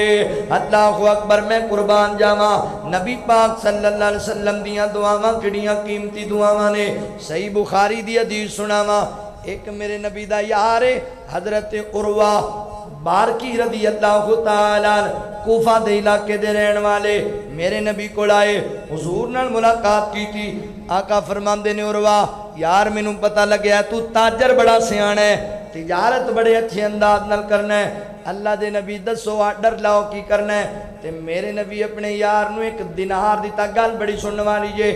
اللہ اکبر، میں قربان جاواں نبی پاک صلی اللہ علیہ وسلم دیاں دعاواں کڑیاں قیمتی دعاواں نے۔ صحیح بخاری دی حدیث سناواں، ایک میرے نبی دا یار حضرت عروہ بارکی رضی اللہ تعالیٰ کوفہ دے علاقے دے رہن والے میرے نبی کو آئے، حضور نال ملاقات کی تھی۔ آقا فرماندے نے عروہ یار مینوں پتہ لگیا تو تاجر بڑا سیاںا ہے، تجارت بڑے اچھے انداز نال کرنا ہے، اللہ دے نبی دسو آرڈر لاؤ کی کرنا ہے۔ تے میرے نبی اپنے یار نو ایک دینار دیتا، گل بڑی سننے والی جے،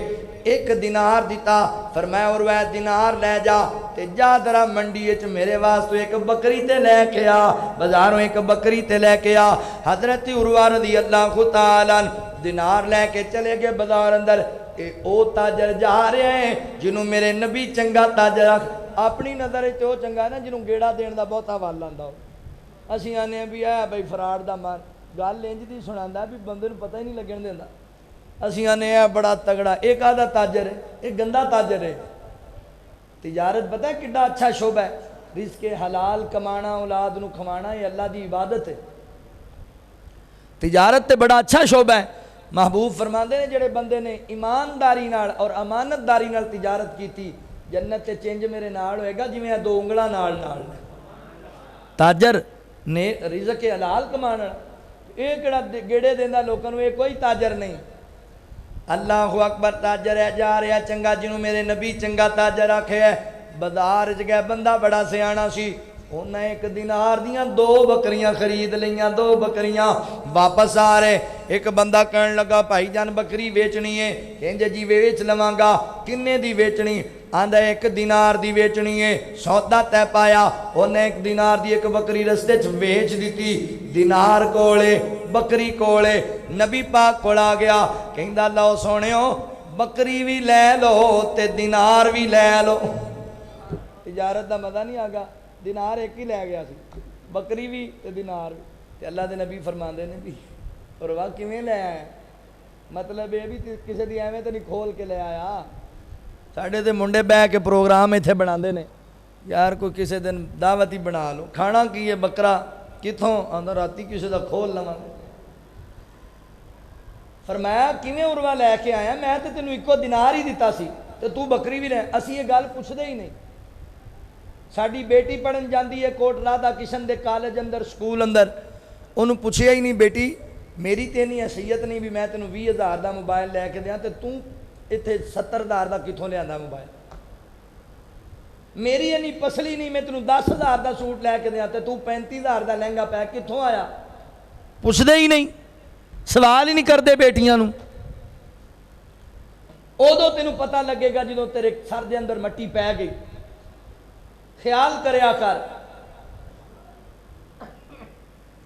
ایک دینار دیتا، فرمایا عروہ دینار لے جا تے جا درہ منڈی اچ میرے واسطے ایک بکری تے لے کے آ، بازاروں ایک بکری تے لے کے آ۔ حضرت عروہ رضی اللہ تعالیٰ دینار لے کے چلے گئے بازار اندر۔ او تاجر جا رہے ہیں جنہوں میرے نبی چنگا تاجر اپنی نظر تو چنگا نا جنہوں گیڑا دین دا بہت حوال آندا ہو۔ اسی آنے ہیں بھی ہے بھائی فراڈ دا مان، گل انج دی سناندا بھی بندے نوں پتہ ہی نہیں لگن دیندا۔ اسی آنے ہیں بڑا تگڑا، ایک آدھا تاجر ہے، ایک گندا تاجر ہے۔ تجارت پتہ ہے کڈا اچھا شعبہ ہے، رزق حلال کمانا، اولاد نو کھوانا، یہ اللہ دی عبادت ہے۔ تجارت تے بڑا اچھا شعبہ ہے۔ محبوب فرماندے نے جڑے بندے نے ایمانداری نال اور امانت داری نال تجارت کیتی، جنت تے چنج میرے نال ہوئے گا جویں دو انگلاں نال نال۔ تاجر نے رزق حلال کمانا، اے کیڑا گیڑے دیندا لوکاں نوں، اے کوئی تاجر نہیں۔ اللہ اکبر، تاجر ہے جا رہا چنگا جنہوں میرے نبی چنگا تاجر آکھے ہے۔ بازار وچ گئے، بندہ بڑا سیاںا سی، انہیں ایک دینار دیاں دو بکریاں خرید لیاں، دو بکریاں واپس آ رہے۔ ایک بندہ کہن لگا بھائی جان بکری ویچنی ہے، کہنجے جی ویچ لواں گا، کنے دی ویچنی؟ آندھا ایک دینار دی ویچنی ہے۔ سودا طے پایا، انہیں ایک دینار دی ایک بکری رستے چ ویچ دیتی، دینار کولے بکری کولے۔ نبی پاک کول آ گیا، کہندا لو سونیو بکری بھی لے لو تے دینار بھی لے لو۔ تجارت دا مزہ نہیں آگا، دینار ایک ہی لے گیا سی، بکری بھی تے دینار بھی۔ تے اللہ دے نبی فرماندے نے بھی عروہ کیویں لے آیا؟ مطلب یہ بھی کسی دی ایویں تے نہیں کھول کے لے آیا۔ ساڈے تے منڈے بہ کے پروگرام ایتھے بناندے نے، یار کوئی کسی دن دعوت ہی بنا لو، کھانا کی ہے بکرا کتھوں؟ آندا راتی کسی دا کھول لواں۔ فرمایا کیویں عروہ لے کے آیا؟ میں تے تینوں اکو دینار ہی دیتا سی تے تو بکری بھی لے۔ اسی یہ گل پوچھدے ہی نہیں، ਸਾਡੀ ਬੇਟੀ ਪੜਨ ਜਾਂਦੀ ਹੈ ਕੋਟ ਰਾਧਾ ਕਿਸ਼ਨ ਦੇ ਕਾਲਜ ਅੰਦਰ ਸਕੂਲ ਅੰਦਰ, ਉਹਨੂੰ ਪੁੱਛਿਆ ਹੀ ਨਹੀਂ ਬੇਟੀ ਮੇਰੀ ਤੇ ਨਹੀਂ ਹਸੀਅਤ ਨਹੀਂ ਵੀ ਮੈਂ ਤੈਨੂੰ 20,000 ਦਾ ਮੋਬਾਈਲ ਲੈ ਕੇ ਦਿਆਂ ਤੇ ਤੂੰ ਇੱਥੇ 70,000 ਦਾ ਕਿੱਥੋਂ ਲਿਆਂਦਾ ਮੋਬਾਈਲ, ਮੇਰੀ ਇੰਨੀ ਪਸਲੀ ਨਹੀਂ ਮੈਂ ਤੈਨੂੰ 10,000 ਦਾ ਸੂਟ ਲੈ ਕੇ ਦਿਆਂ ਤੇ ਤੂੰ 35,000 ਦਾ ਲਹਿੰਗਾ ਪੈ ਕਿੱਥੋਂ ਆਇਆ। ਪੁੱਛਦੇ ਹੀ ਨਹੀਂ, ਸਵਾਲ ਹੀ ਨਹੀਂ ਕਰਦੇ ਬੇਟੀਆਂ ਨੂੰ। ਉਦੋਂ ਤੈਨੂੰ ਪਤਾ ਲੱਗੇਗਾ ਜਦੋਂ ਤੇਰੇ ਸਰ ਦੇ ਅੰਦਰ ਮੱਟੀ ਪੈ ਗਈ। ਖਿਆਲ ਕਰਿਆ ਕਰ।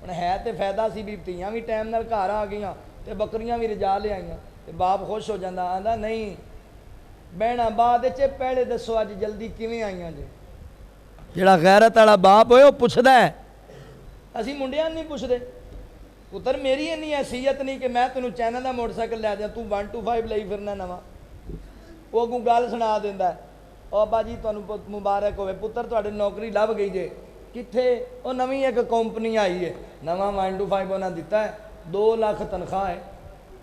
ਹੁਣ ਹੈ ਤੇ ਫਾਇਦਾ ਸੀ ਵੀ ਧੀਆਂ ਵੀ ਟਾਈਮ ਨਾਲ ਘਰ ਆ ਗਈਆਂ ਤੇ ਬੱਕਰੀਆਂ ਵੀ ਰਜਾ ਲਿਆਈਆਂ ਤੇ ਬਾਪ ਖੁਸ਼ ਹੋ ਜਾਂਦਾ, ਆਂਦਾ ਨਹੀਂ ਬਹਿਣਾ ਬਾਅਦ ਵਿੱਚ, ਪਹਿਲੇ ਦੱਸੋ ਅੱਜ ਜਲਦੀ ਕਿਵੇਂ ਆਈਆਂ ਜੇ। ਜਿਹੜਾ ਗੈਰਤ ਵਾਲਾ ਬਾਪ ਹੋਏ ਉਹ ਪੁੱਛਦਾ ਹੈ, ਅਸੀਂ ਮੁੰਡਿਆਂ ਨੂੰ ਨਹੀਂ ਪੁੱਛਦੇ। ਪੁੱਤਰ ਮੇਰੀ ਇੰਨੀ ਹੈਸੀਅਤ ਨਹੀਂ ਕਿ ਮੈਂ ਤੈਨੂੰ ਚੈਨਲ ਦਾ ਮੋਟਰਸਾਈਕਲ ਲੈ ਦਿਆਂ, ਤੂੰ 125 ਲਈ ਫਿਰਨਾ ਨਵਾਂ। ਉਹ ਅੱਗੋਂ ਗੱਲ ਸੁਣਾ ਦਿੰਦਾ, ਉਹ ਅੱਬਾ ਜੀ ਤੁਹਾਨੂੰ ਮੁਬਾਰਕ ਹੋਵੇ ਪੁੱਤਰ ਤੁਹਾਡੀ ਨੌਕਰੀ ਲੱਭ ਗਈ ਜੇ। ਕਿੱਥੇ? ਉਹ ਨਵੀਂ ਇੱਕ ਕੰਪਨੀ ਆਈ ਹੈ, ਨਵਾਂ 125 ਉਹਨਾਂ ਦਿੱਤਾ ਹੈ, 2 ਲੱਖ ਤਨਖਾਹ ਹੈ।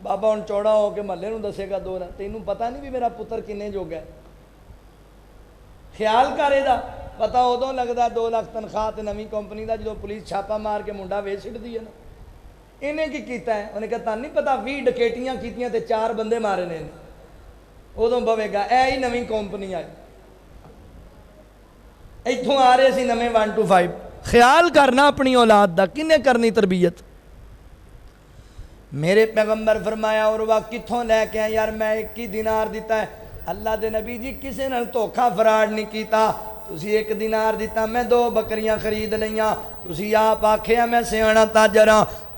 ਬਾਬਾ ਹੁਣ ਚੌੜਾ ਹੋ ਕੇ ਮਹੱਲੇ ਨੂੰ ਦੱਸੇਗਾ 2 ਲੱਖ, ਤੈਨੂੰ ਪਤਾ ਨਹੀਂ ਵੀ ਮੇਰਾ ਪੁੱਤਰ ਕਿੰਨੇ ਜੋਗਾ ਹੈ। ਖਿਆਲ ਕਰ ਇਹਦਾ, ਪਤਾ ਉਦੋਂ ਲੱਗਦਾ 2 ਲੱਖ ਤਨਖਾਹ ਤੇ ਨਵੀਂ ਕੰਪਨੀ ਦਾ ਜਦੋਂ ਪੁਲਿਸ ਛਾਪਾ ਮਾਰ ਕੇ ਮੁੰਡਾ ਵੇਚ ਛੱਡਦੀ ਹੈ ਨਾ। ਇਹਨੇ ਕੀ ਕੀਤਾ ਹੈ? ਉਹਨੇ ਕਿਹਾ ਤੁਹਾਨੂੰ ਨਹੀਂ ਪਤਾ 20 ਡਕੈਤੀਆਂ ਕੀਤੀਆਂ ਤੇ 4 ਬੰਦੇ ਮਾਰੇ ਨੇ। ਉਦੋਂ ਬਵੇਗਾ ਇਹ ਹੀ ਨਵੀਂ ਕੰਪਨੀ ਆਈ, ਇੱਥੋਂ ਆ ਰਹੇ ਸੀ ਨਵੇਂ 125। ਖਿਆਲ ਕਰਨਾ ਆਪਣੀ ਔਲਾਦ ਦਾ, ਕਿੰਨੇ ਕਰਨੀ ਤਰਬੀਅਤ। ਮੇਰੇ ਪੈਗੰਬਰ ਫਰਮਾਇਆ ਉਰਵਾ ਕਿੱਥੋਂ ਲੈ ਕੇ ਆ ਯਾਰ, ਮੈਂ 21 ਦਿਨਾਰ ਦਿੱਤਾ ਹੈ। ਅੱਲਾ ਦੇ ਨਬੀ ਜੀ ਕਿਸੇ ਨਾਲ ਧੋਖਾ ਫਰਾਡ ਨਹੀਂ ਕੀਤਾ। ਤੁਸੀਂ 1 ਦਿਨਾਰ ਦਿੱਤਾ, ਮੈਂ 2 ਬੱਕਰੀਆਂ ਖਰੀਦ ਲਈਆਂ। ਤੁਸੀਂ ਆਪ ਆਖਿਆ ਮੈਂ ਸਿਆਣਾ ਤਾਜਰ ਹਾਂ।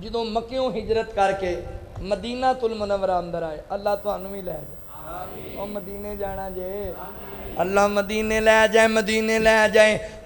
ਜਦੋਂ ਮੱਕਿਓਂ ਹਿਜਰਤ ਕਰਕੇ ਮਦੀਨਾ ਤੁਲ ਮੁਨੱਵਰਾ ਅੰਦਰ ਆਏ ਅੱਲਾਹ ਤੁਹਾਨੂੰ ਵੀ ਲੈ ਜਾਏ ਉਹ ਮਦੀਨੇ ਜਾਣਾ ਜੇ ਅੱਲਾਹ ਮਦੀਨੇ ਲੈ ਜਾਏ ਮਦੀਨੇ ਲੈ ਜਾਏ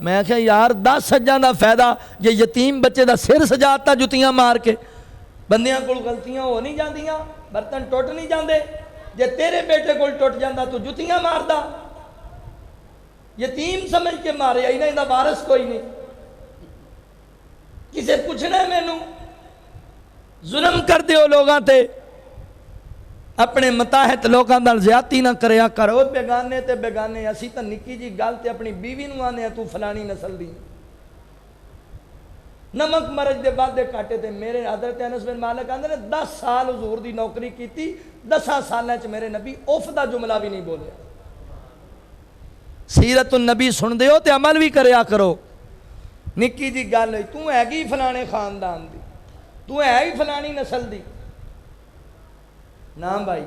میں کہا یار 10 حجاں دا فائدہ جے یتیم بچے دا سر سجاتا جتیاں مار کے. بندیاں کول غلطیاں ہو نہیں جاندیاں, برتن ٹوٹ نہیں جاندے. جے تیرے بیٹے کول ٹوٹ جاندا تو جتیاں ماردا. یتیم سمجھ کے مارے, انہاں دا وارث کوئی نہیں. کسے پوچھنا ہے مینوں؟ ظلم کر دیو لوگاں تے, اپنے متاحت لوگاں نال زیادتی نہ کریا کرو. بیگانے تے بیگانے, اسی تا نکی جی گل تے اپنی بیوی نوں آنے تو فلانی نسل دی. نمک مرج دے بعد دے کاٹے تے میرے حضرت انس بن مالک آندے نے 10 سال حضور دی نوکری کیتی, 10 سالاں چ میرے نبی اف دا جملہ بھی نہیں بولیا. سیرت النبی سن دیو تے عمل بھی کریا کرو. نکی جی گل ہوئی, تو ہے گی فلانے خاندان دی, تو ہے ہی فلانی نسل دی. نا بھائی,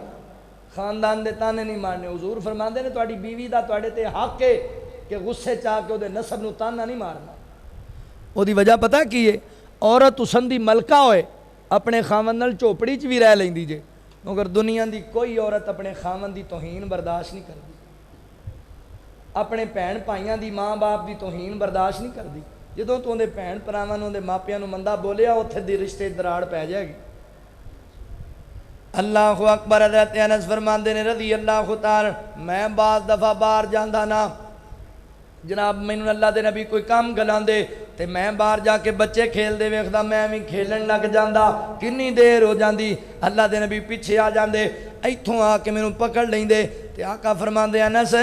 خاندان دے تانے نہیں مارنے. حضور فرماندے نے تہاڈی بیوی دا تہاڈے تے حق ہے کہ غصے چاہ کے او دے نسب نو تانا نہیں مارنا. او دی وجہ پتہ کی ہے؟ عورت حسن دی ملکہ ہوئے اپنے خاوند نال چوپڑی چ بھی رہ لیندی جے, مگر دنیا دی کوئی عورت اپنے خاوند دی توہین برداشت نہیں کردی. اپنے بھین بھائیاں دی, ماں باپ دی توہین برداشت نہیں کردی. جدوں تو اندے بھین بھراواں نوں دے ماپیاں نوں مندا بولیا, اوتھے دی رشتے دراڑ پہ جائے گی. اللہ اکبر. حضرت انس فرماندے نے رضی اللہ تعالی, میں بعض دفعہ باہر جاندا نا جناب, مینوں اللہ دے نبی کوئی کام گلاندے تے میں باہر جا کے بچے کھیل دے ویکھدا, میں بھی کھیلن لگ جاندا. کنی دیر ہو جاندی, اللہ دے نبی پیچھے آ جاندے, ایتھوں آ کے مینوں پکڑ لیندے تے آقا فرماندے انس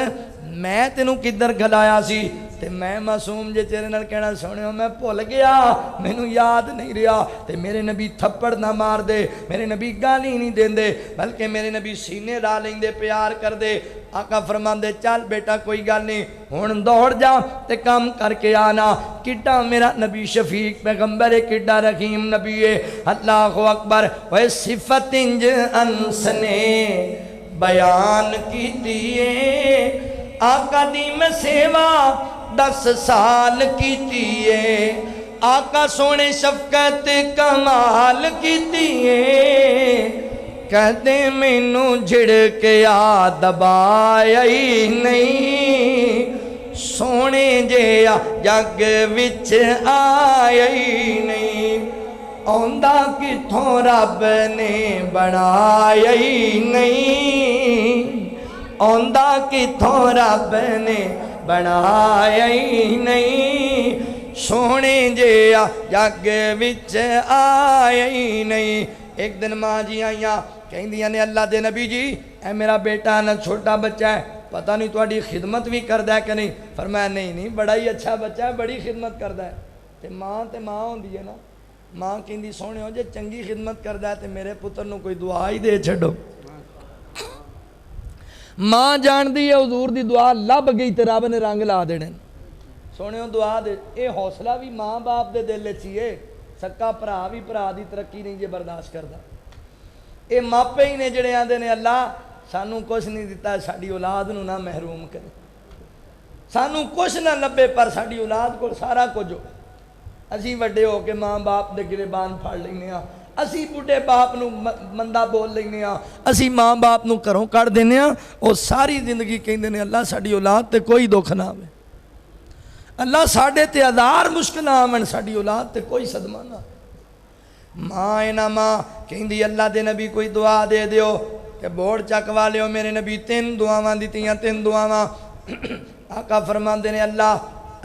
میں تینوں کدھر گلایا سی؟ تے میں معصوم جے تیرے نال کہنا سونیو میں بھول گیا, مینوں یاد نہیں رہا. تے میرے نبی تھپڑ نہ مار دے, میرے نبی گالی نہیں دیندے, بلکہ میرے نبی سینے لا لیندے, پیار کر دے. آقا فرماندے چل بیٹا کوئی گل نہیں, ہن دوڑ جا تے کام کر کے آنا. کڈا میرا نبی شفیق پیغمبر ہے, کڈا رحیم نبی ہے. اللہ اکبر. وہ صفت انج انس نے بیان کیتی ہے, آقا دی میں سیوا 10 سال کیتی ہے. آقا سونے شفقت کمال کیتی ہے. کہتے مینوں جھڑکیا دبایا ہی نہیں, سونے جیا جگ وچ آیا ہی نہیں. آندا کتھوں رب نے بنایا ہی نہیں, آندا کتھوں رب نے بنایا ہی نہیں. سونے جیا جگ وچ آیا ہی نہیں. ایک دن ماں جی آئیاں کہندیاں نے اللہ دے نبی جی اے میرا بیٹا نہ چھوٹا بچہ ہے, پتہ نہیں تہاڈی خدمت بھی کردا ہے کہ نہیں؟ فرمایا نہیں بڑا ہی اچھا بچہ ہے, بڑی خدمت کردا ہے. تے ماں ہوندی ہے نا, ماں کہندی سونیو جے چنگی خدمت کردا ہے تے میرے پتر نو کوئی دعا ہی دے چھڈو. ماں جان دی ہے حضور دی دعا لب گئی تے رب نے رنگ لا دینے. سونیو دعا دے, اے حوصلہ بھی ماں باپ دے دل وچ ہی ہے. سکا بھرا بھی بھرا دی ترقی نہیں جے برداشت کردا. اے ماپے ہی نے جڑے آندے نے اللہ سانوں کچھ نہیں دتا, ساڈی اولاد نو نہ محروم کرے. سانوں کچھ نہ لبے پر ساڈی اولاد کول سارا کچھ ہو. اسی وڈے ہو کے ماں باپ دے گریبان پھڑ لینے ہاں, اسی بڈھے باپ نو مندا بول لینے ہاں, اسی ماں باپ نو گھروں کڈ دینے ہاں. او ساری زندگی کہندے نے اللہ ساڈی اولاد تے کوئی دکھ نہ آوے, اللہ ساڈے تے 1000 مشکل آون, ساڈی اولاد تے کوئی صدمہ نہ. ماں ہے نا ماں کہندی اللہ دے نبی کوئی دعا دے دیو تے بورڈ چکوا لیو. میرے نبی 3 دعاواں دتیاں, 3 دعاواں. آقا فرماندے نے اللہ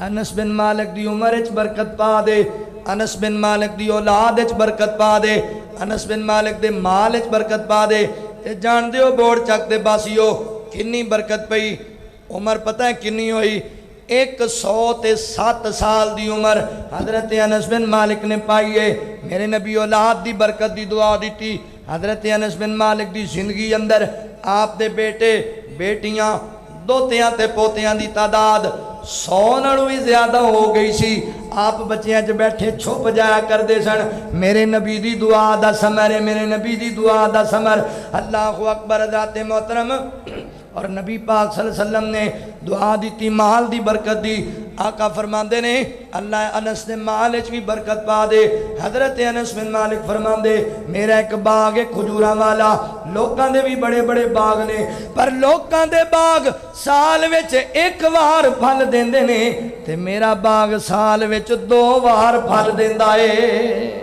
انس بن مالک دی عمر وچ برکت پا دے, انس بن مالک دی اولاد وچ برکت پا دے, انس بن مالک دے مال وچ برکت پا دے. تے جان دیو بورڈ چک دے باسیو کنی برکت پئی. عمر پتہ ہے کنی ہوئی؟ 107 سال دی عمر حضرت انس بن مالک نے پائی ہے. میرے نبی اولاد دی برکت دی دعا دیتی. حضرت انس بن مالک دی زندگی اندر آپ دے بیٹے بیٹیاں دوتیاں تے پوتیاں دی تعداد 100 نالوں بھی زیادہ ہو گئی سی. آپ بچیاں چ بیٹھے چھپ جایا کردے سن. میرے نبی دی دعا دا ثمر ہے, میرے نبی دی دعا دا ثمر. اللہ اکبر. حضرت محترم اور نبی پاک صلی اللہ علیہ وسلم نے دعا دیتی, مال دی برکت دی. آقا فرماندے نے اللہ انس نے مال وچ بھی برکت پا دے. حضرت انس بن مالک فرماندے میرا ایک باغ ہے کھجوراں والا, لوکاں دے بھی بڑے بڑے باغ نے, پر لوکاں دے باغ سال وچ ایک وار پھل دیندے نے تے میرا باغ سال وچ 2 وار پھل دیندا ہے.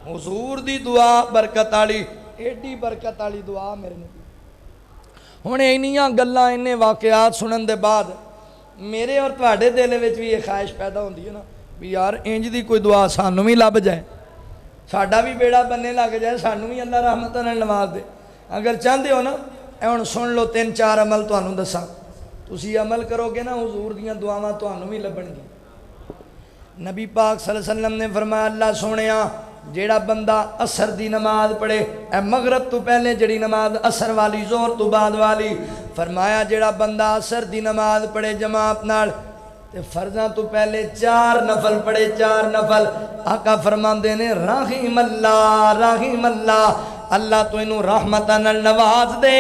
حضور دی دعا برکت والی, ایڈی برکت والی دعا میرے نبی. ہن اینیاں گلاں اننے واقعات سنن دے بعد میرے اور تواڈے دل وچ بھی یہ خواہش پیدا ہوندی ہے نا بھی یار انج دی کوئی دعا سانوں بھی لب جائے, ساڈا بھی بیڑا بننے لگ جائے, سانوں بھی اللہ رحمت نال نواز دے. اگر چاہتے ہو نا اے ہن سن لو 3-4 عمل تانوں دساں, تسی عمل کرو گے نا حضور دیاں دعاواں تانوں بھی لبن گی. نبی پاک صلی اللہ علیہ وسلم نے فرمایا اللہ سونیا جیڑا بندہ عصر دی نماز پڑھے, اے مغرب تو پہلے جڑی نماز عصر والی زہر تو بعد والی, فرمایا جیڑا بندہ عصر دی نماز پڑھے جماعت نال تے فرضاں تو پہلے 4 نفل پڑھے, 4 نفل, آقا فرماندے نے رحیم اللہ, اللہ تو انہوں رحمتاں نال نواز دے,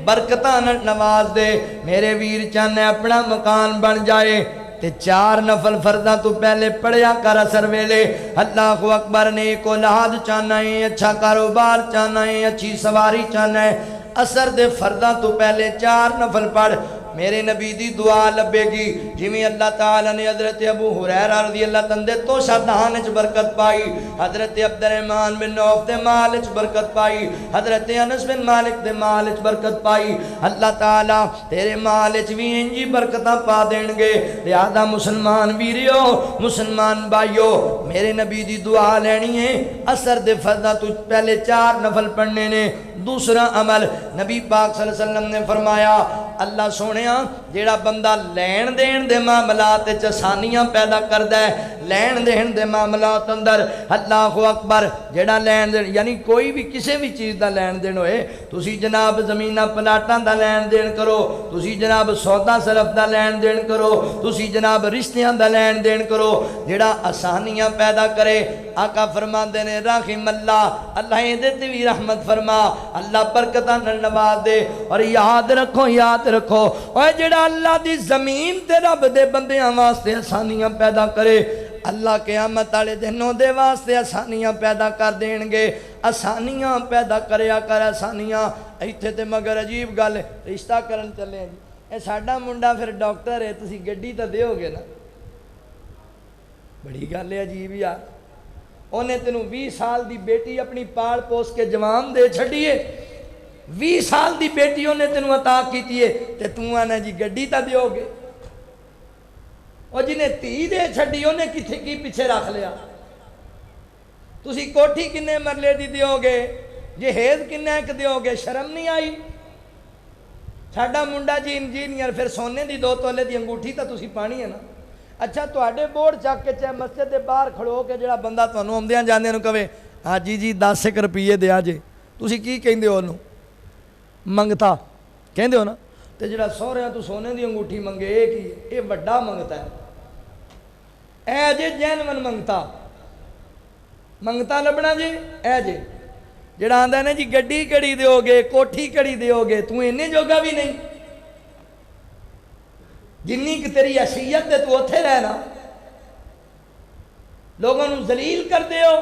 برکتاں نال نواز دے. میرے ویر چاہنے اپنا مکان بن جائے تے 4 نفل فرضاں تو پہلے پڑھیا کر عصر ویلے. اللہ اکبر, نیک اولاد چاہنا ہے, اچھا کاروبار چاہنا ہے, اچھی سواری چاہنا ہے, عصر دے فرضاں تو پہلے 4 نفل پڑھ, میرے نبی دی دعا لبے گی. جویں اللہ تعالیٰ نے حضرت ابو ہریرہ رضی اللہ عنہ دے تو شادان وچ برکت پائی, حضرت عبد الرحمن بن عوف دے مال وچ برکت پائی, حضرت انس بن مالک دے مال وچ برکت پائی. اللہ تعالیٰ تیرے مال وچ وی انجی برکتاں پا دین گے. لہذا مسلمان ویریو, مسلمان بھائیو, میرے نبی دی دعا لینی ہے, عصر دے فرضاں تو پہلے 4 نفل پڑھنے نے. دوسرا عمل نبی پاک صلی اللہ علیہ وسلم نے فرمایا اللہ سونیا جیڑا بندہ لین دین دے معاملات وچ آسانیاں پیدا کردا ہے, لین دین دے معاملات اندر, اللہ اکبر, جیڑا لین دین یعنی کوئی بھی کسی بھی چیز دا لین دین ہوئے, تسی جناب زمیناں پلاٹاں دا لین دین کرو, تسی جناب سودا صرف دا لین دین کرو, تسی جناب رشتیاں دا لین دین کرو, جیڑا آسانیاں پیدا کرے, آقا فرماندے نے رحم اللہ, اللہ دے تے بھی رحمت فرما, اللہ برکتاں نال نواز دے. اور یاد رکھو اوے جڑا اللہ دی زمین تے رب دے بندیاں واسطے آسانیاں پیدا کرے, اللہ قیامت والے دنوں دے واسطے آسانیاں پیدا کر دین گے. آسانیاں پیدا کریا کر, آسانیاں. ایتھے تے مگر عجیب گل, رشتہ کرن چلے ہیں جی, اے ساڈا منڈا پھر ڈاکٹر ہے, تسی گڈی تے دیو گے نا, بڑی گل ہے عجیب یار. انہیں تینوں 20 سال دی بیٹی اپنی پال پوس کے جوان دے چھڑیے, 20 سال دی بیٹی انہیں تینوں عطا کیتی ہے تے توں آنا جی گڈی تا دیو گے. اور جنہیں 30 دے چھڑی انہیں کتھے کی پیچھے رکھ لیا. تسی کوٹھی کنے مرلے دی دیو گے, جہیز کنے ایک دیو گے, شرم نہیں آئی. ساڈا منڈا جی انجینئر, پھر سونے دی 2 تولے دی انگوٹھی تا تسی پانی ہے نا. اچھا تواڈے بورڈ چک کے چاہے مسجد دے باہر کھڑو کے جڑا بندہ تانوں آمدیاں جاندیاں نوں کہے ہاں جی 10 روپیے دیا جے, تسی کی کہندے ہو انہوں منگتا کہندے ہو نا. تے جڑا سہریاں تو سونے دی انگوٹھی منگے اے کی اے وڈا منگتا ہے, اے جے جینون منگتا لبنا جی, اے جے جڑا آندا ہے نا جی گڈی کڑی دیو گے, کوٹھی کڑی دیو گے, تو اینے جوگا بھی نہیں. جنی کہ تیری حیثیت دے تو اتھے رہنا, لوگوں نو ذلیل کر دیو.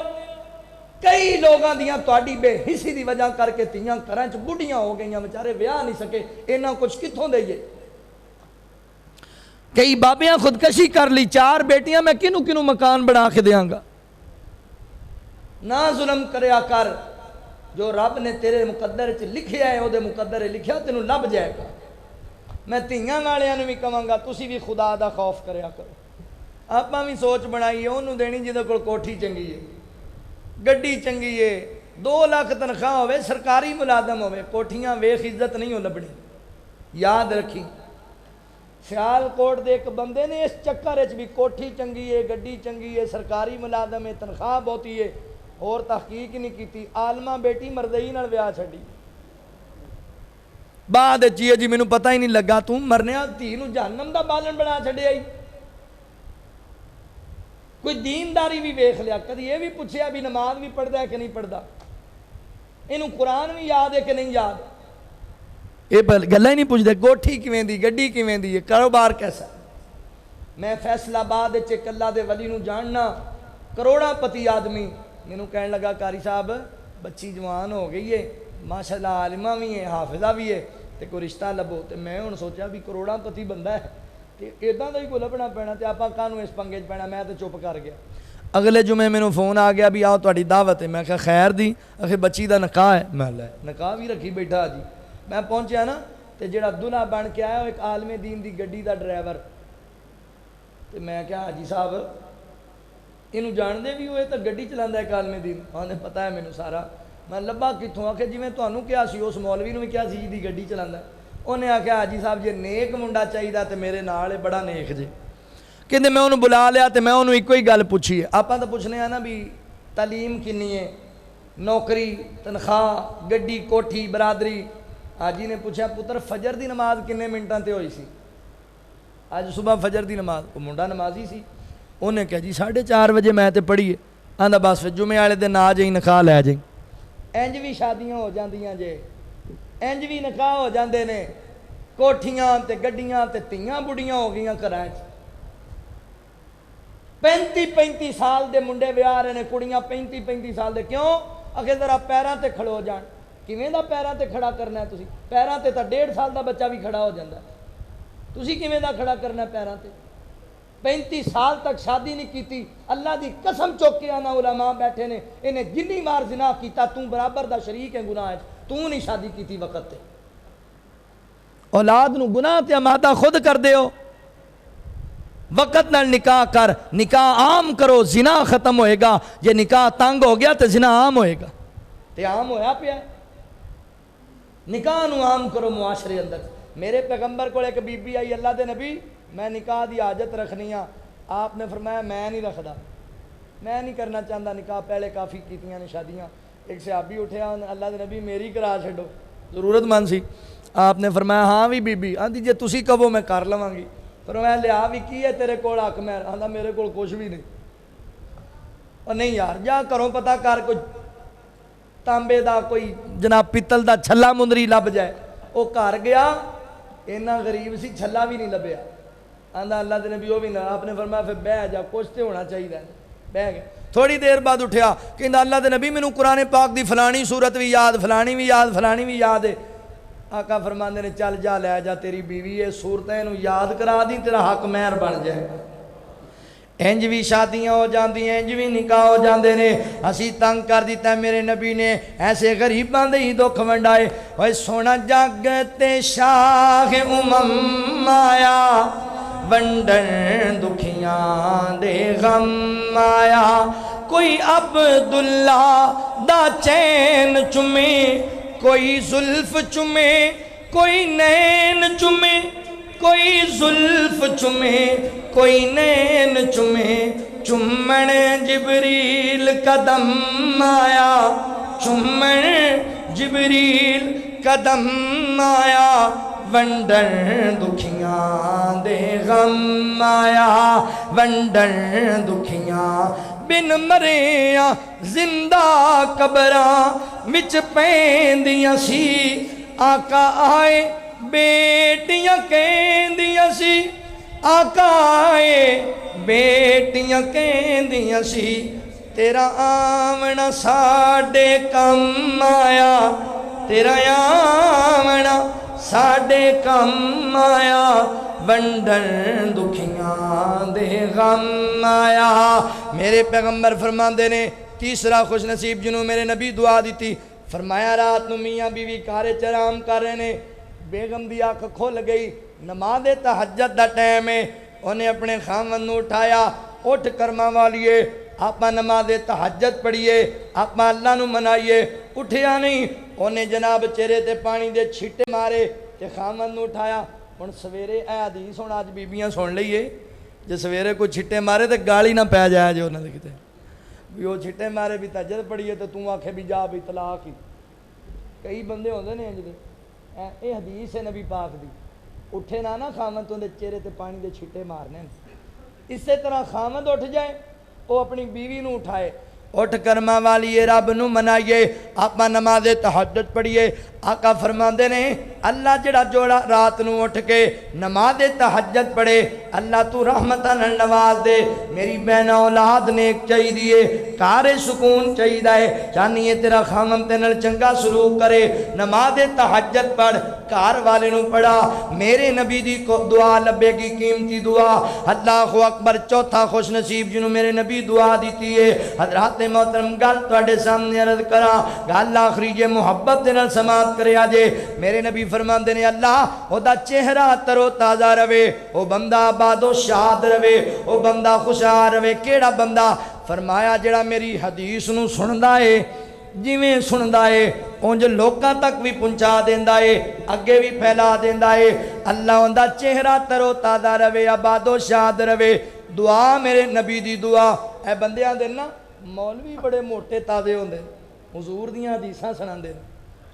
کئی لوگاں دیاں تواڈی بے حسی دی وجہ کر کے تیاں گھراں چ بڈھیاں ہو گئیاں, بیچارے ویاہ نہیں سکے, انہاں کچھ کتھوں دئیے. کئی بابیاں خودکشی کر لی, 4 بیٹیاں میں کنوں مکان بنا کے دیاں گا. نہ ظلم کریا کر, جو رب نے تیرے مقدر چ لکھیا ہے او دے مقدر لکھیا تینوں لب جائے گا. میں تیاں والیاں نوں بھی کہاں گا تسی بھی خدا دا خوف کریا کرو. آپاں بھی سوچ بنائی ہے انہوں دینی جہدے کول کوٹھی چنگی ہے, گڈی چنگی ہے, 2 لاکھ تنخواہ ہوئے, سرکاری ملازم ہوئے, کوٹھیاں ویخ عزت نہیں ہو لبنی. یاد رکھی سیال کوٹ دے ایک بندے نے اس چکر وچ بھی کوٹھی چنگی ہے, گڈی چنگی ہے, سرکاری ملازم ہے, تنخواہ بہتی ہے, اور تحقیق نہیں کیتی, عالمہ بیٹی مردئی نال ویاہ چھڈی. بعد چیئے جی مینوں پتہ ہی نہیں لگا, تم مرنیا دھی نوں جہنم دا بالن بنا چھڈے آئی. کوئی دینداری بھی ویکھ لیا, کدی یہ بھی پوچھیا بھی نماز بھی پڑھدا ہے کہ نہیں پڑھدا, اینوں قرآن بھی یاد ہے کہ نہیں یاد. یہ گلاں ہی نہیں پوچھتے, کوٹھی کیویں دی, گڈی کیویں دی ہے, کاروبار کیسا. میں فیصل آباد ایک اللہ دے ولی نو جاننا کروڑا پتی آدمی مینوں کہن لگا قاری صاحب بچی جوان ہو گئی ہے ماشاءاللہ عالمہ بھی ہے حافظہ بھی ہے تے کوئی رشتہ لبو تے میں ہن سوچا بھی کروڑا پتی بندہ ہے تے اِداں دا ہی کوئی لبنا پینا تے آپاں کانوں اس پنگے 'چ پینا میں تے چپ کر گیا اگلے جمعے مینوں فون آ گیا بھی آؤ تہاڈی دعوت ہے میں کہا خیر دی آخر بچی دا نکاح ہے میں لے نکاح بھی رکھی بیٹھا جی میں پہنچیا نا تے جڑا دلہا بن کے آیا وہ ایک عالم دین دی گڈی دا ڈرائیور تے میں کہا حاجی صاحب اینوں جاندے بھی ہوئے تو گڈی چلاندا ہے ایک عالم دین انہیں پتہ ہے مینوں سارا میں لبا کتوں آخیا جی میں تمہیں کیا سی اس مولوی نے بھی کیا سی جی گڈی چلاندا انہیں آخیا حاجی صاحب جی نیک منڈا چاہیے تو میرے نال ہے بڑا نیک جی کہتے میں انہوں بلا لیا تو میں انہوں ایک ہی گل پوچھی ہے آپ تو پوچھنے ہیں نا بھی تعلیم کنی ہے نوکری تنخواہ گڈی کوٹھی برادری حاجی نے پوچھا پتر فجر دی نماز کنے منٹاں تے ہوئی سی آج صبح فجر دی نماز وہ منڈا نمازی سی انہیں کہا جی 4:30 بجے میں تے پڑھی ہے آندا بس پھر جمعے والے دن آ جائیں نکاح لے جائیں انج بھی شادیاں ہو جاندیاں جے انج بھی نکاح ہو جاندے نے کوٹھیاں تے گڈیاں تے تیاں بڑیاں ہو گئیاں گھراں 35 سال دے منڈے ویاہ رہے نے کڑیاں 35 سال دے کیوں اگے ذرا پیراں تے کھڑو جان کیویں دا پیراں تے کھڑا کرنا ہے تسی پیراں تے تا 1.5 سال دا بچہ بھی کھڑا ہو جاندا ہے تسی کیویں دا کھڑا کرنا ہے پیراں تے 35 سال تک شادی نہیں کیتی اللہ دی قسم چوک کے آنا علماء بیٹھے نے انہیں جنی مار زنا کیتا تو برابر دا شریک ہے گناہ تو نہیں شادی کیتی وقت تے اولاد نو گناہ تے آمادہ خود کر دے ہو وقت نال نکاح کر نکاح عام کرو زنا ختم ہوئے گا یہ نکاح تنگ ہو گیا تو زنا عام ہوئے گا تے عام ہویا پیا نکاح نو عام کرو معاشرے اندر میرے پیغمبر کو ایک بی بی آئی اللہ دے نبی میں نکاح دی حاجت رکھنی ہاں آپ نے فرمایا میں نہیں رکھدا میں نہیں کرنا چاہتا نکاح پہلے کافی کیتیاں نے شادیاں ایک صحابی اٹھیا اللہ دے نبی میری کرا چھڈو ضرورت مند سی آپ نے فرمایا ہاں بھی بی بی آندی جے تسی کہو میں کر لواں گی فرمایا لیا بھی کی ہے تیرے کول حق میں آندا میرے کول کچھ بھی نہیں اور نہیں یار جا کروں پتہ کر کوئی تانبے دا کوئی جناب پتل دا چھلا مندری لب جائے وہ گھر گیا اینا غریب سی چھلا بھی نہیں لبیا آندا اللہ دے نبی وہ بھی نہ آپ نے فرمایا پھر بہ جا کچھ تے ہونا چاہیے بہ گیا تھوڑی دیر بعد اٹھیا کہندا اللہ دے نبی مینوں قرآن پاک دی فلانی صورت بھی یاد فلانی بھی یاد فلانی بھی یاد ہے آقا فرماندے نے چل جا لے جا تیری بیوی ہے صورتیں نو یاد کرا دی تیرا حق مہر بن جائے انج بھی شادیاں ہو جاندی ہیں انج بھی نکاح ہو جاندے نے اسی تنگ کر دیتا ہے میرے نبی نے ایسے غریباں دے ہی دکھ ونڈائے اوے سونا جگ تے شاہ امم آیا ونڈن دکھیاں دے غم آیا کوئی عبداللہ دا چین چمے کوئی زلف چمے کوئی نین چمے کوئی زلف چمے کوئی نین چمے چمن جبریل قدم آیا چمن جبریل قدم آیا ونڈن دکھیاں دے غم آیا ونڈن دکھیاں بن مریاں زندہ قبراں وچ پیندیاں سی آقا آئے بیٹیاں کہندیاں سی آقا آئے بیٹیاں کہندیاں سی تیرا آمنا ساڈے کم آیا تیرا آمنا ساڈے کم آیا ونڈن دکھیاں دے غم آیا میرے پیغمبر فرماندے نے تیسرا خوش نصیب جنہوں میرے نبی دعا دیتی فرمایا رات نو میاں بیوی کارے چرام کر رہے نے بیگم دی آنکھ کھل گئی نماز تہجد دا ٹائم ہے انہیں اپنے خامن نو اٹھایا اٹھ کرما والیے آپا نماز تہجد پڑھیے آپا اللہ نو منائیے اٹھیا نہیں انہیں جناب چہرے تے پانی دے چھٹے مارے تے خامن نو اٹھایا ہن سویرے اے حدیث ہن اج بیبیاں سن لئیے جے سویرے کوئی چھٹے مارے تے گالی نہ پی جائے جو انہاں دے کتے بھی وہ چھٹے مارے بھی تہجد پڑھیے تے تو آکھے بھی جا بھی طلاق ہی کئی بندے ہوندے نے انج دے اے حدیث ہے نبی پاک دی اٹھے نہ خامن تو دے چہرے تے پانی دے چھٹے مارنے اسی طرح خامن اٹھ جائے وہ اپنی بیوی نو اٹھائے اٹھ کرما والیے رب نو منائیے آپ نماز تہجد پڑھیے آقا فرماندے نے اللہ جڑا جوڑا رات نو اٹھ کے نماز تہجد پڑھے اللہ تو رحمتاں نال نواز دے میری بہن اولاد نیک چاہیے کار سکون چاہیے چاہیے تیرا خامن تے نال چنگا سلوک کرے نماز تہجد پڑھ کار والے نو پڑھا میرے نبی دی کو دعا لبے گی قیمتی دعا اللہ اکبر چوتھا خوش نصیب جنوں میرے نبی دعا دیتی ہے حضرات محترم گل تواڈے سامنے عرض کراں گل آخری جے محبت دے نال سماعت کرے آجے میرے نبی فرماندے نے اللہ او دا چہرہ ترو تازہ رہے او بندہ آباد و شاد رہے او بندہ خوشحال رہے کیڑا بندہ فرمایا جڑا میری حدیث نو سندا ہے جویں سندا ہے اونج لوکاں تک بھی پہنچا دیندا ہے اگے بھی پھیلا دیندا ہے اللہ اوندا چہرہ ترو تازہ رہے آباد و شاد رہے دعا میرے نبی دی دعا اے بندیاں دے نا مولوی بڑے موٹے تازے ہوندے حضور دیاں حدیثاں سناندے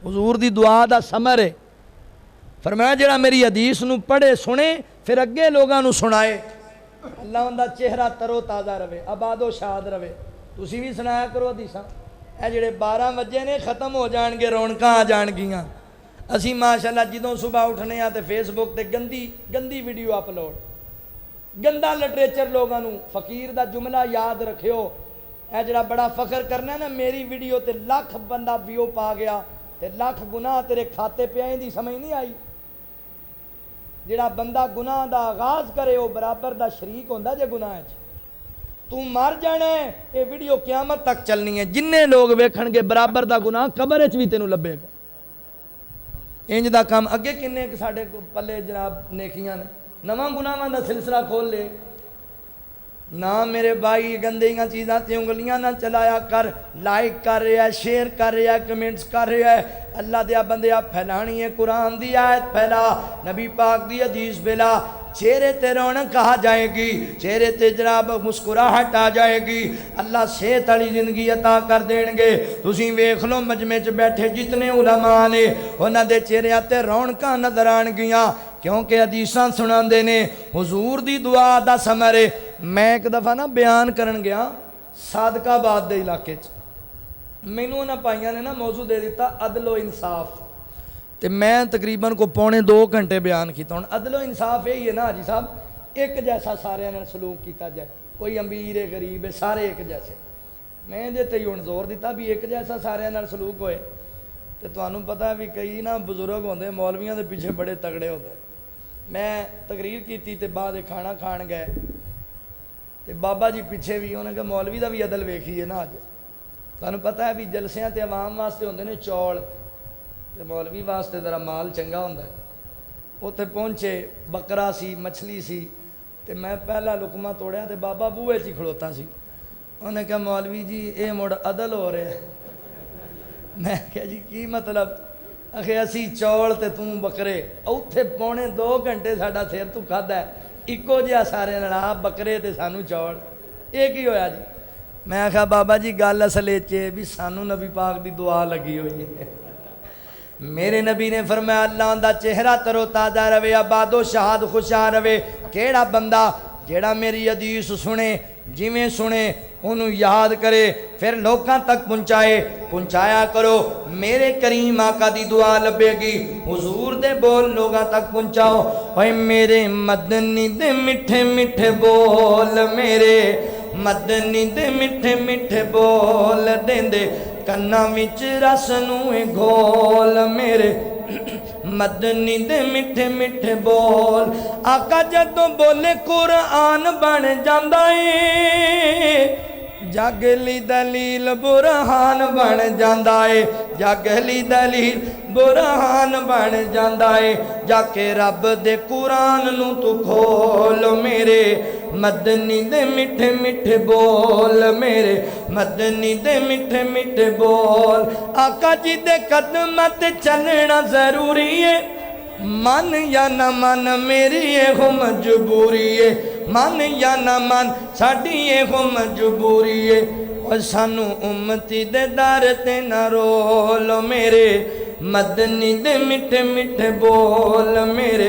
حضور دی دعا دا ثمر ہے فرمایا جڑا میری حدیث نو پڑھے سنے پھر اگے لوگاں نو سنائے اللہ ان دا چہرہ ترو تازہ رہے آباد و شاد رہے تسی بھی سنایا کرو حدیثاں اے جڑے 12 بجے نے ختم ہو جان گے رونقاں آ جان گیاں اسی ماشاءاللہ جدوں صبح اٹھنے آ تے فیس بک تے گندی ویڈیو اپلوڈ گندا لٹریچر لوگاں نو فقیر دا جملہ یاد رکھیو اے جڑا بڑا فخر کرنا ہے نا میری ویڈیو تے لاکھ بندہ ویو پا گیا تے لاکھ گناہ تیرے کھاتے پہ آئیں دی سمجھ نہیں آئی جڑا بندہ گناہ دا آغاز کرے وہ برابر دا شریک ہوندا جے گناہ ہے تو مر جانا ہے یہ ویڈیو قیامت تک چلنی ہے جننے لوگ ویکھن گے برابر دا گناہ قبر وچ بھی تینوں لبے گا انج دا کام اگے کنے ساڈے پلے جناب نیکیاں نے نواں گناہاں دا سلسلہ کھول لے نہ میرے بھائی گندیاں چیزاں تے انگلیاں نہ چلایا کر لائک کر رہا ہے شیئر کر رہا ہے کمنٹس کر رہا ہے اللہ دیا بندیا پھیلانی ہے قرآن دی آیت پھیلا نبی پاک دی حدیث پھیلا چہرے تے رونق آ جائے گی چہرے تے جناب مسکراہٹ آ جائے گی اللہ صحت والی زندگی عطا کر دین گے تسی ویکھ لو مجمع چ بیٹھے جتنے علماء نے انہاں دے چہرے تے رونقاں نظر آن گیاں کیونکہ حدیثاں سناندے نے حضور دی دعا دا ثمر ہے میں ایک دفعہ نا بیان کرن گیا صادق آباد دے علاقے چ مینوں انہاں پائیاں نے نا موضوع دے دیتا عدل و انصاف تے میں تقریباً کو 2.5 گھنٹے بیان کیتا ہوں عدل و انصاف یہی ہے نا حاجی صاحب ایک جیسا سارے نال سلوک کیتا جائے کوئی امیر ہے غریب ہے سارے ایک جیسے میں دے تے ہن زور دیتا بھی ایک جیسا سارے نال سلوک ہوئے تے تانوں پتہ ہے بھی کئی نا بزرگ ہوندے مولویاں دے پیچھے بڑے تگڑے ہوندے میں تقریر کیتی تے بعد کھانا کھان گئے تے بابا جی پیچھے بھی انہاں کہ مولوی دا بھی عدل ویکھیے نا اج تانوں پتہ ہے بھی جلسیاں تے عوام واسطے ہوندے نے چول تے مولوی واسطے ذرا مال چنگا ہوندا ہے اوتھے پہنچے بکرا سی مچھلی سی تے میں پہلا لقمہ توڑیا تے بابا بوئے چ کھڑوتا سی انہیں کہا مولوی جی اے مڑ عدل ہو رہا ہے میں کہا جی کی مطلب آخے اسی چول تے توں بکرے اوتھے 2.5 گھنٹے ساڈا سر تو کھادا ہے اکو جہا سارے نال بکرے تے سانو چول یہ کی ہویا جی میں آخا بابا جی گل اصل یہ بھی سانو نبی پاک دی دعا لگی ہوئی ہے میرے نبی نے فرمایا اللہ دا چہرہ ترو تازہ رہے آباد و شاد خوشحال رہے کیڑا بندہ جیڑا میری حدیث سنے جویں سنے انہوں یاد کرے پھر لوکاں تک پہنچایا کرو میرے کریم آقا دی دعا لبے گی حضور دے بول لوگاں تک پہنچاؤ اوے میرے مدنی دے میٹھے میٹھے بول میرے مدنی دے میٹھے میٹھے بول دیندے کنا وچ رس نوں گھول میرے مدنی دے میٹھے میٹھے بول آقا جدوں بولے قرآن بن جاندا اے جاگلی دلیل برہان بن جاندا اے جاگلی دلیل برہان بن جاندا اے جا کے رب دے قرآن نوں تو کھول میرے مدنی دے میٹھے میٹھے بول میرے مدنی دے میٹھے میٹھے بول آقا جی دے قدمت چلنا ضروری ہے من یا نہ من میری یہ مجبوری ہے من یا نہ من ساڈی یہ مجبوری ہے اور سانو امتی دے دار تے نہ رولو میرے مدنی دے میٹھے میٹھے بول میرے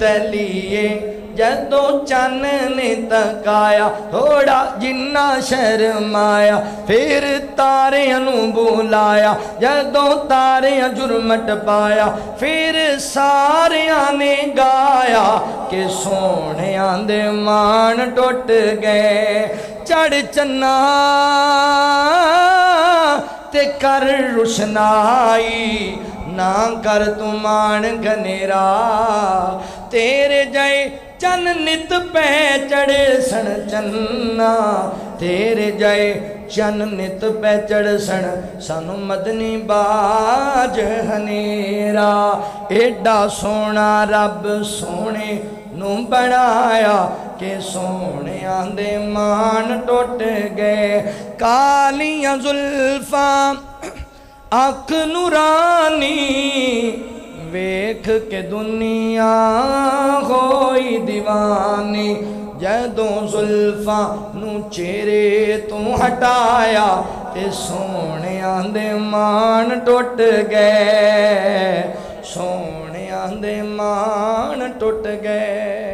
تلیے جدوں چن نے تکایا تھوڑا جنہ شرمایا پھر تاریاں نو بلایا جدوں تاریاں جرمٹ پایا پھر ساریاں نے گایا کہ سونیاں دے مان ٹوٹ گئے چڑھ چنا تے کر روشنائی نہ کر تمان گھنیرا تیرے جائے چن نت پہ چڑھ سن چنا تیرے جائے چن نت پہ چڑھ سن سانو مدنی باج ہنیرا ایڈا سونا رب سونے نو بنایا کہ سونے آندے مان ٹوٹ گئے کالیاں زلفاں آنکھ نورانی ویکھ کے دنیا ہوئی دیوانی جدوں زلفاں نو چہرے تو ہٹایا تے سونے آندے مان ٹوٹ گئے سونے آندے مان ٹوٹ گئے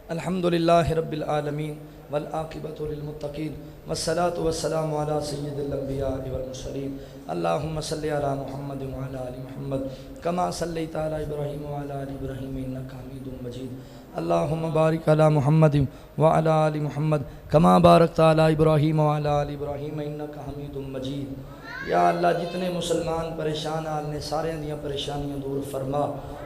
الحمدللہ رب العالمین والعاقبۃ للمتقین والصلاة والسلام علی سید الانبیاء والمرسلین اللہم صلی علی محمد وعلی آل محمد کما صلیت علی ابراہیم وعلی آل ابراہیم انک حمید مجید اللہم بارک علی محمد وعلی آل محمد کما بارکت علی ابراہیم وعلی آل ابراہیم انک حمید مجید یا اللہ جتنے مسلمان پریشان حال نے سارے دیاں پریشانیاں دور فرما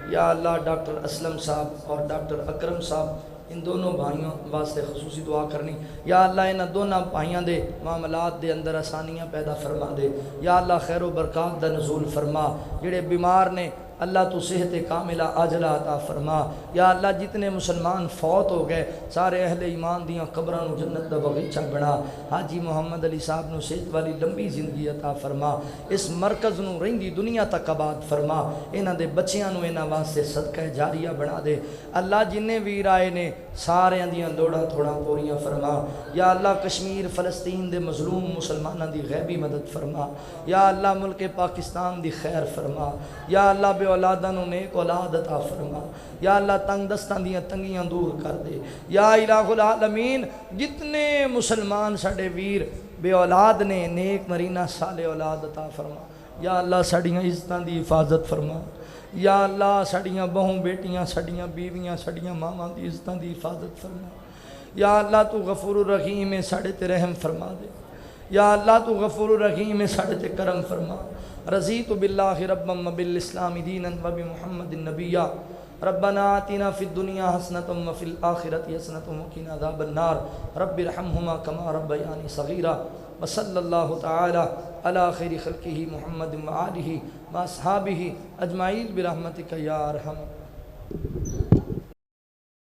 یا اللہ ڈاکٹر اسلم صاحب اور ڈاکٹر اکرم صاحب ان دونوں بھائیوں واسطے خصوصی دعا کرنی یا اللہ انہاں دونوں بھائیاں دے معاملات دے اندر آسانیاں پیدا فرما دے یا اللہ خیر و برکات دا نزول فرما جڑے بیمار نے اللہ تو صحت کاملہ عاجلہ عطا فرما یا اللہ جتنے مسلمان فوت ہو گئے سارے اہل ایمان دیاں قبراں نو جنت دا بغیچہ بنا حاجی محمد علی صاحب نو صحت والی لمبی زندگی عطا فرما اس مرکز نو رہندی دنیا تک آباد فرما انہاں دے بچیاں نو انہاں واسطے صدقہ جاریہ بنا دے اللہ جننے ویر آئے نے سارے دیاں دوڑا تھوڑا پوریاں فرما یا اللہ کشمیر فلسطین دے مظلوم مسلماناں دی غیبی مدد فرما یا اللہ ملک پاکستان دی خیر فرما یا اللہ بے اولاداں نو نیک اولاد عطا فرما یا اللہ تنگ دستاں دیاں تنگیاں دور کر دے یا الہ العالمین جتنے مسلمان ساڈے ویر بے اولاد نے نیک مرینہ صالح اولاد عطا فرما یا اللہ ساڈیاں عزتاں دی حفاظت فرما یا اللہ ساڈیاں بہوں بیٹیاں ساڈیاں بیویاں ساڈیاں ماواں دی عزتاں دی حفاظت فرما یا اللہ تو غفور الرحیم ہے ساڈے تے رحم فرما دے یا اللہ تو غفور الرحیم ہے ساڈے تے کرم فرما رضیت باللہ ربا وبالاسلام دینا وبمحمد نبیا ربنا آتنا فی الدنیا حسنۃ وفی الآخرۃ حسنۃ وقنا عذاب النار رب ارحمہما کما ربیانی صغیرا وصلی اللہ تعالی علی خیر خلقہ محمد وآلہ واصحابہ اجمعین برحمتک یا ارحم